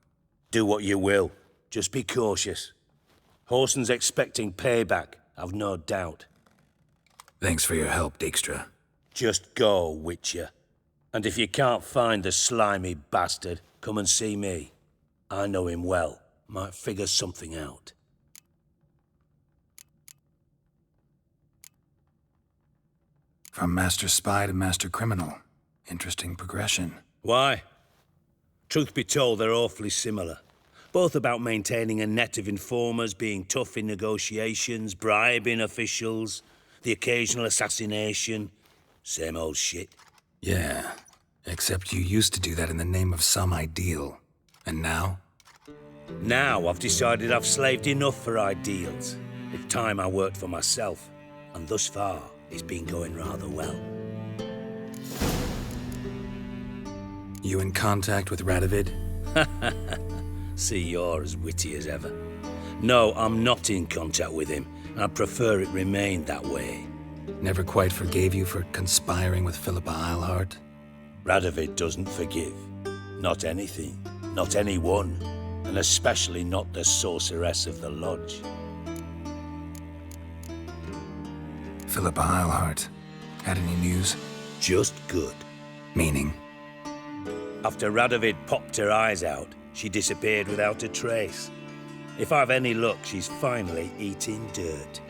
[SPEAKER 5] Do what you will. Just be cautious. Horson's expecting payback, I've no doubt.
[SPEAKER 4] Thanks for your help, Dijkstra.
[SPEAKER 5] Just go, Witcher. And if you can't find the slimy bastard, come and see me. I know him well. Might figure something out.
[SPEAKER 4] From Master Spy to Master Criminal. Interesting progression.
[SPEAKER 5] Why? Truth be told, they're awfully similar. Both about maintaining a net of informers, being tough in negotiations, bribing officials, the occasional assassination. Same old shit.
[SPEAKER 4] Yeah, except you used to do that in the name of some ideal. And now?
[SPEAKER 5] Now I've decided I've slaved enough for ideals. It's time I worked for myself. And thus far, it's been going rather well.
[SPEAKER 4] You in contact with Radovid?
[SPEAKER 5] See, you're as witty as ever. No, I'm not in contact with him. I'd prefer it remained that way.
[SPEAKER 4] Never quite forgave you for conspiring with Philippa Eilhart?
[SPEAKER 5] Radovid doesn't forgive. Not anything. Not anyone. And especially not the sorceress of the lodge.
[SPEAKER 4] Philippa Eilhart. Had any news?
[SPEAKER 5] Just good.
[SPEAKER 4] Meaning?
[SPEAKER 5] After Radovid popped her eyes out, she disappeared without a trace. If I've any luck, she's finally eating dirt.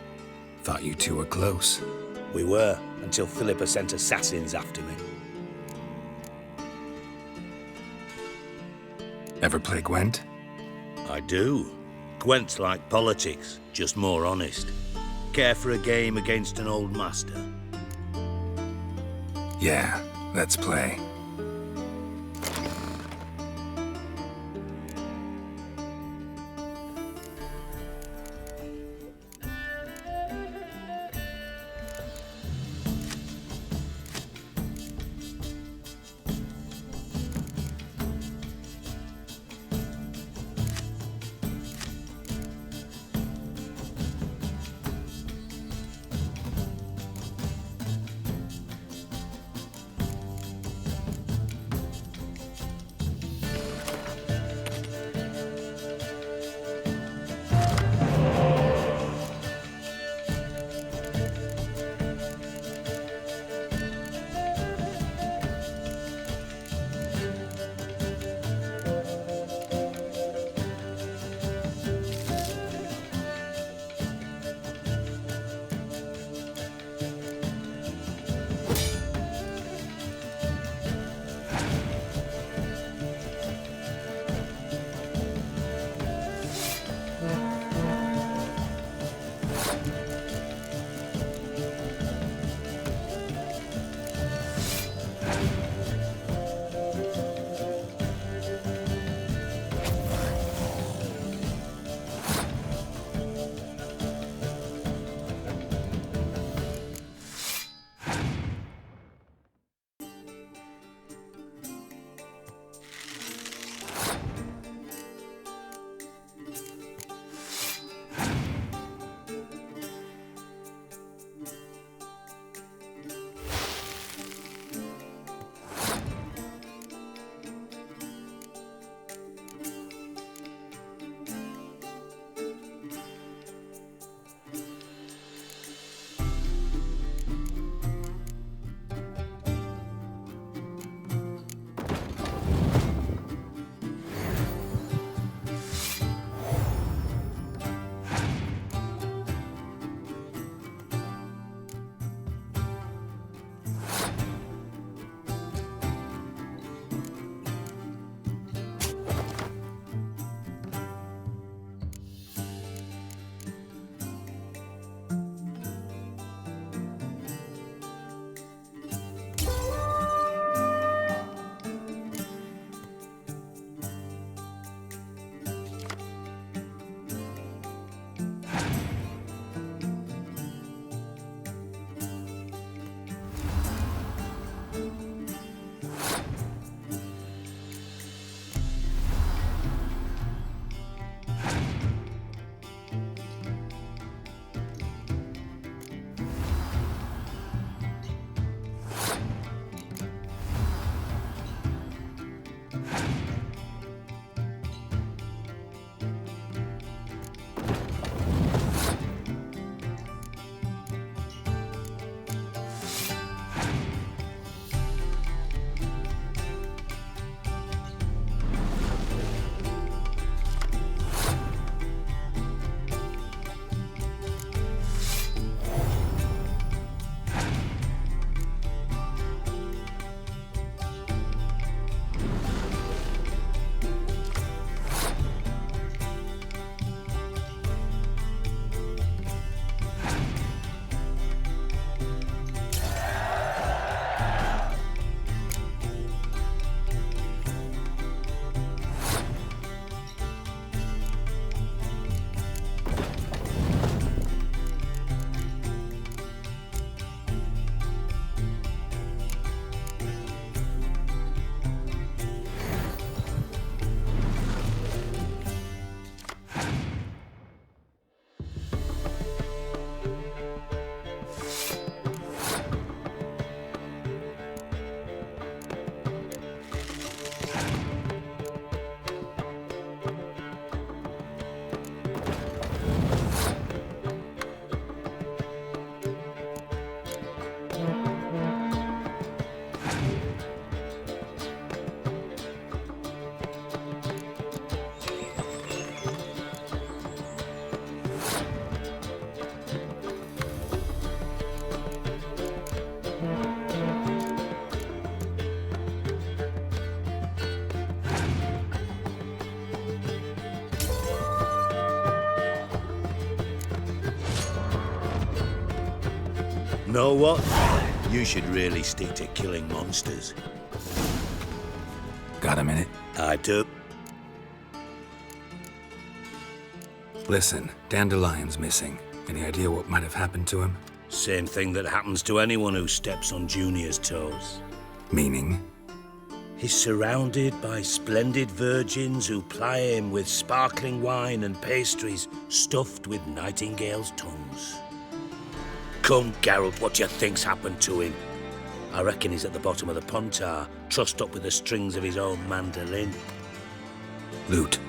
[SPEAKER 4] Thought you two were close.
[SPEAKER 5] We were, until Philippa sent assassins after me.
[SPEAKER 4] Ever play Gwent?
[SPEAKER 5] I do. Gwent's like politics, just more honest. Care for a game against an old master?
[SPEAKER 4] Yeah, let's play.
[SPEAKER 5] know what? You should really stick to killing monsters.
[SPEAKER 4] Got a minute?
[SPEAKER 5] I do.
[SPEAKER 4] Listen, Dandelion's missing. Any idea what might have happened to him?
[SPEAKER 5] Same thing that happens to anyone who steps on Junior's toes.
[SPEAKER 4] Meaning?
[SPEAKER 5] He's surrounded by splendid virgins who ply him with sparkling wine and pastries stuffed with nightingales' tongues. Come, Geralt, what do you think's happened to him? I reckon he's at the bottom of the Pontar, trussed up with the strings of his own mandolin.
[SPEAKER 4] Loot.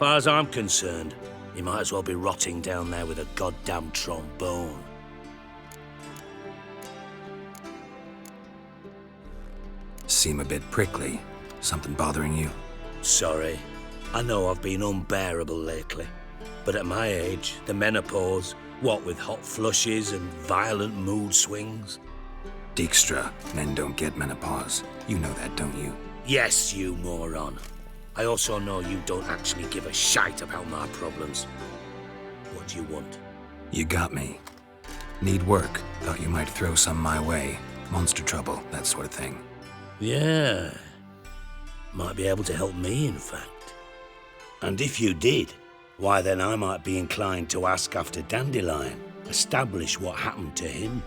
[SPEAKER 5] Far as I'm concerned, he might as well be rotting down there with a goddamn trombone.
[SPEAKER 4] Seem a bit prickly. Something bothering you?
[SPEAKER 5] Sorry. I know I've been unbearable lately. But at my age, the menopause, what with hot flushes and violent mood swings.
[SPEAKER 4] Dijkstra, men don't get menopause. You know that, don't you?
[SPEAKER 5] Yes, you moron. I also know you don't actually give a shite about my problems. What do you want?
[SPEAKER 4] You got me. Need work. Thought you might throw some my way. Monster trouble, that sort of thing.
[SPEAKER 5] Yeah. Might be able to help me, in fact. And if you did, why then I might be inclined to ask after Dandelion, establish what happened to him.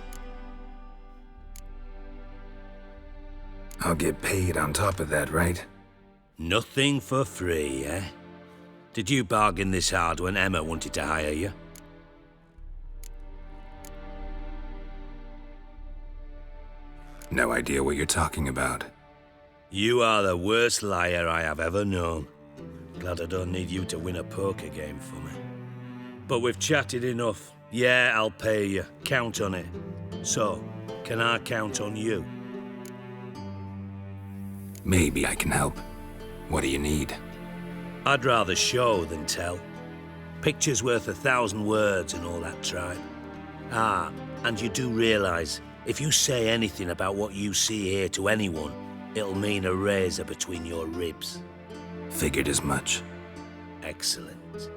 [SPEAKER 4] I'll get paid on top of that, right?
[SPEAKER 5] Nothing for free, eh? Did you bargain this hard when Emma wanted to hire you?
[SPEAKER 4] No idea what you're talking about.
[SPEAKER 5] You are the worst liar I have ever known. Glad I don't need you to win a poker game for me. But we've chatted enough. Yeah, I'll pay you. Count on it. So, can I count on you?
[SPEAKER 4] Maybe I can help. What do you need?
[SPEAKER 5] I'd rather show than tell. Picture's worth 1,000 words and all that tribe. Ah, and you do realise, if you say anything about what you see here to anyone, it'll mean a razor between your ribs.
[SPEAKER 4] Figured as much.
[SPEAKER 5] Excellent.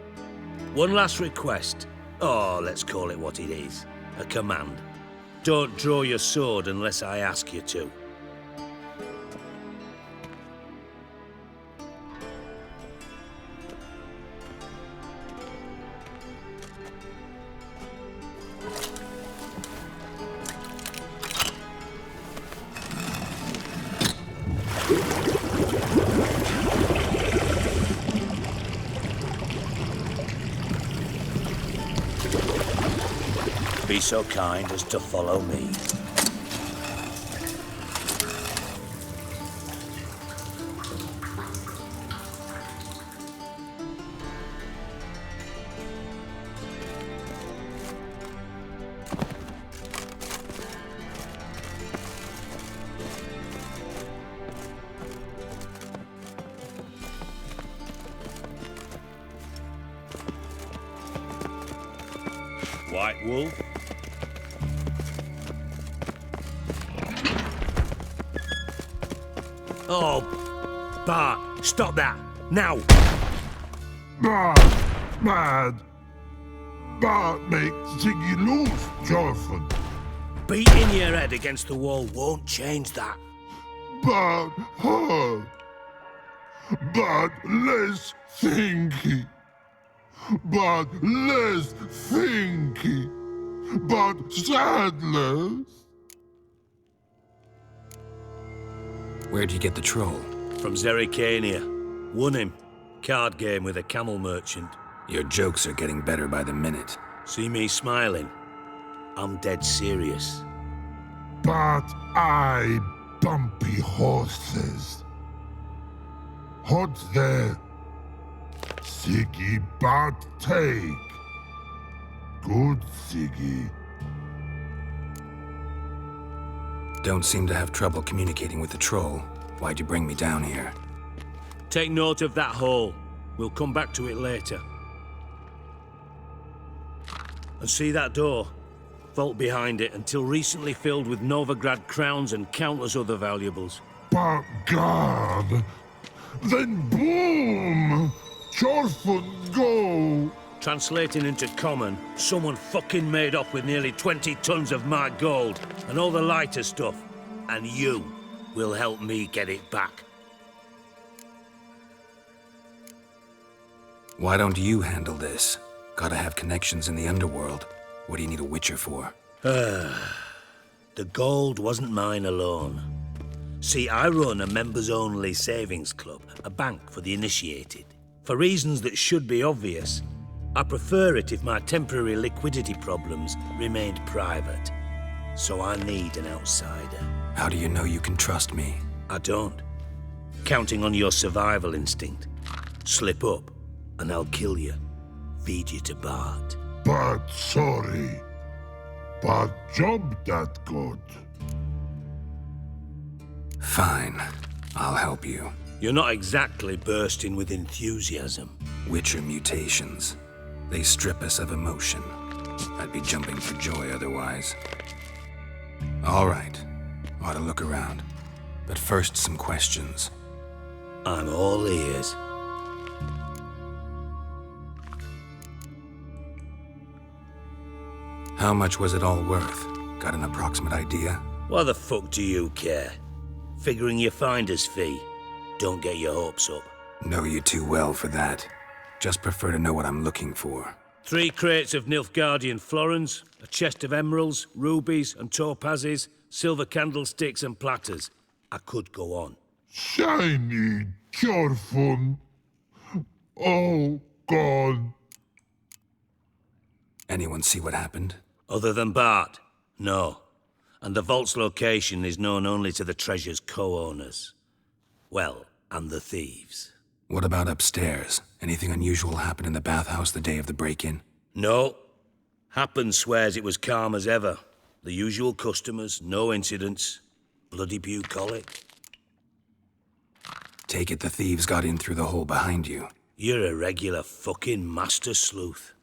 [SPEAKER 5] One last request. Oh, let's call it what it is. A command. Don't draw your sword unless I ask you to. Be so kind as to follow me. White wolf? Oh, Bart, stop that, now!
[SPEAKER 21] Bad. Bart make Ziggy lose, Jonathan.
[SPEAKER 5] Beating your head against the wall won't change that.
[SPEAKER 21] But hurt. But less thinky. But less thinky. But sadless.
[SPEAKER 4] Where'd you get the troll?
[SPEAKER 5] From Zerrikania. Won him. Card game with a camel merchant.
[SPEAKER 4] Your jokes are getting better by the minute.
[SPEAKER 5] See me smiling? I'm dead serious.
[SPEAKER 21] But I bumpy horses. Hot there. Siggy but take. Good Siggy.
[SPEAKER 4] Don't seem to have trouble communicating with the troll. Why'd you bring me down here?
[SPEAKER 5] Take note of that hole. We'll come back to it later. And see that door? Vault behind it, until recently filled with Novigrad crowns and countless other valuables.
[SPEAKER 21] But God! Then boom! Chorfun go!
[SPEAKER 5] Translating into common, someone fucking made off with nearly 20 tons of my gold and all the lighter stuff. And you will help me get it back.
[SPEAKER 4] Why don't you handle this? Gotta have connections in the underworld. What do you need a witcher for?
[SPEAKER 5] The gold wasn't mine alone. See, I run a members-only savings club, a bank for the initiated. For reasons that should be obvious, I prefer it if my temporary liquidity problems remained private. So I need an outsider.
[SPEAKER 4] How do you know you can trust me?
[SPEAKER 5] I don't. Counting on your survival instinct. Slip up, and I'll kill you. Feed you to Bart.
[SPEAKER 21] But sorry. But job that good.
[SPEAKER 4] Fine. I'll help you.
[SPEAKER 5] You're not exactly bursting with enthusiasm.
[SPEAKER 4] Witcher mutations. They strip us of emotion. I'd be jumping for joy otherwise. All right. Ought to look around. But first, some questions.
[SPEAKER 5] I'm all ears.
[SPEAKER 4] How much was it all worth? Got an approximate idea?
[SPEAKER 5] Why the fuck do you care? Figuring your finder's fee. Don't get your hopes up.
[SPEAKER 4] Know you too well for that. Just prefer to know what I'm looking for.
[SPEAKER 5] 3 crates of Nilfgaardian florins, a chest of emeralds, rubies and topazes, silver candlesticks and platters. I could go on.
[SPEAKER 21] Shiny, careful. Oh, God.
[SPEAKER 4] Anyone see what happened?
[SPEAKER 5] Other than Bart? No. And the vault's location is known only to the treasure's co-owners. Well, and the thieves.
[SPEAKER 4] What about upstairs? Anything unusual happen in the bathhouse the day of the break-in?
[SPEAKER 5] No. Happen swears it was calm as ever. The usual customers, no incidents. Bloody bucolic.
[SPEAKER 4] Take it the thieves got in through the hole behind you.
[SPEAKER 5] You're a regular fucking master sleuth.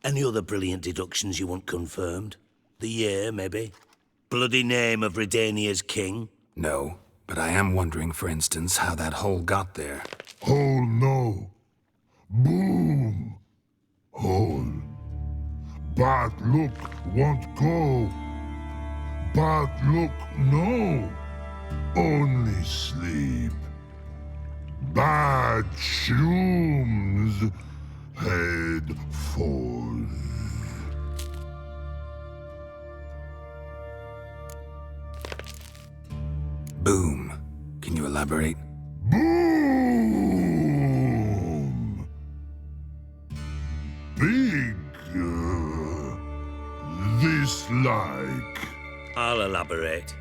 [SPEAKER 5] Any other brilliant deductions you want confirmed? The year, maybe? Bloody name of Redania's king?
[SPEAKER 4] No, but I am wondering, for instance, how that hole got there.
[SPEAKER 21] Hole no. Boom. Hole. Bad look won't go. Bad look no. Only sleep. Bad shrooms. Head falls.
[SPEAKER 4] Boom. Can you elaborate?
[SPEAKER 21] Boom! Big. This like.
[SPEAKER 5] I'll elaborate.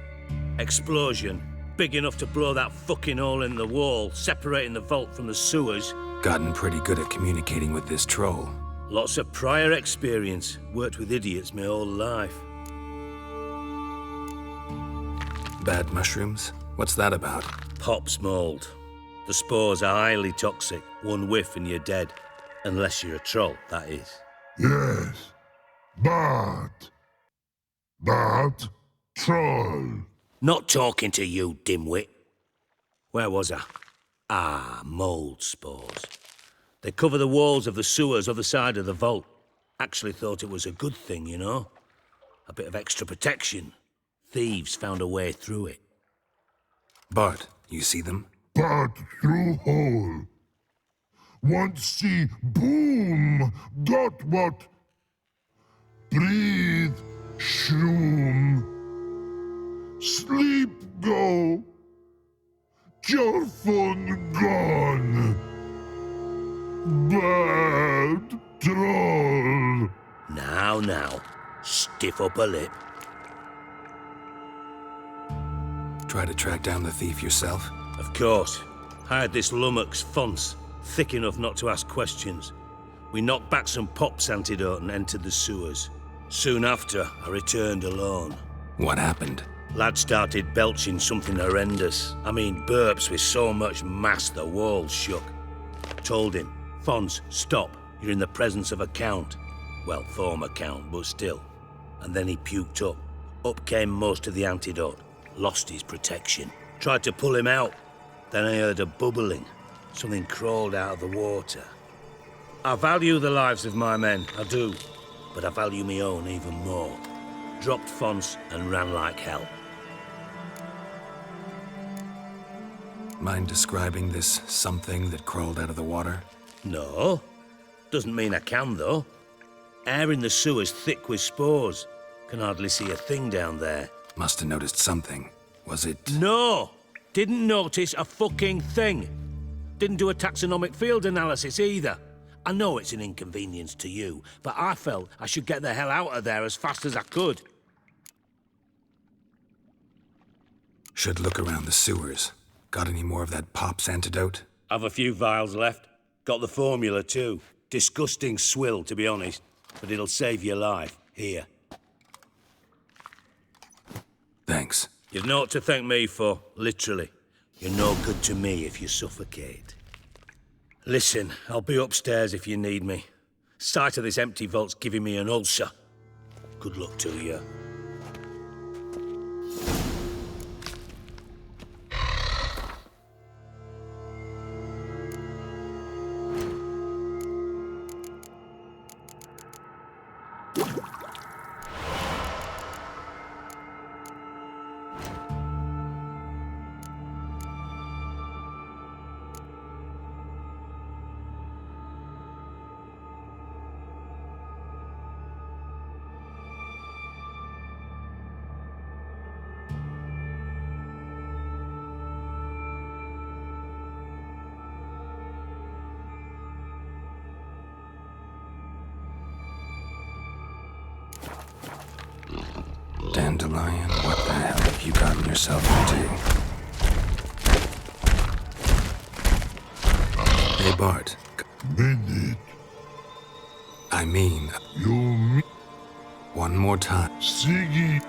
[SPEAKER 5] Explosion. Big enough to blow that fucking hole in the wall, separating the vault from the sewers.
[SPEAKER 4] Gotten pretty good at communicating with this troll.
[SPEAKER 5] Lots of prior experience. Worked with idiots my whole life.
[SPEAKER 4] Bad mushrooms? What's that about?
[SPEAKER 5] Pops mold. The spores are highly toxic. One whiff and you're dead. Unless you're a troll, that is.
[SPEAKER 21] Yes. But troll.
[SPEAKER 5] Not talking to you, dimwit. Where was I? Ah, mold spores. They cover the walls of the sewers other side of the vault. Actually thought it was a good thing, you know? A bit of extra protection. Thieves found a way through it.
[SPEAKER 4] Bart, you see them?
[SPEAKER 21] Bart through hole. Want see boom. Got what? Breathe. Shroom. Sleep go. Careful gone. Bad troll.
[SPEAKER 5] Now. Stiff upper lip.
[SPEAKER 4] Try to track down the thief yourself?
[SPEAKER 5] Of course. Hired this lummox, Fonce, thick enough not to ask questions. We knocked back some Pop's antidote and entered the sewers. Soon after, I returned alone.
[SPEAKER 4] What happened?
[SPEAKER 5] Lad started belching something horrendous. I mean, burps with so much mass the walls shook. Told him, Fonce, stop. You're in the presence of a count. Well, former count, but still. And then he puked up. Up came most of the antidote. Lost his protection. Tried to pull him out. Then I heard a bubbling. Something crawled out of the water. I value the lives of my men, I do. But I value my own even more. Dropped fonts and ran like hell.
[SPEAKER 4] Mind describing this something that crawled out of the water?
[SPEAKER 5] No. Doesn't mean I can, though. Air in the sewer's thick with spores. Can hardly see a thing down there.
[SPEAKER 4] Must have noticed something. Was it...
[SPEAKER 5] No! Didn't notice a fucking thing. Didn't do a taxonomic field analysis either. I know it's an inconvenience to you, but I felt I should get the hell out of there as fast as I could.
[SPEAKER 4] Should look around the sewers. Got any more of that Pop's antidote?
[SPEAKER 5] I've a few vials left. Got the formula too. Disgusting swill, to be honest. But it'll save your life. Here.
[SPEAKER 4] Thanks.
[SPEAKER 5] You've naught to thank me for, literally. You're no good to me if you suffocate. Listen, I'll be upstairs if you need me. Sight of this empty vault's giving me an ulcer. Good luck to you.
[SPEAKER 4] Dandelion, what the hell have you gotten yourself into? Hey, Bart.
[SPEAKER 21] Minute.
[SPEAKER 4] I mean...
[SPEAKER 21] You mean...
[SPEAKER 4] One more time.
[SPEAKER 21] Siggy.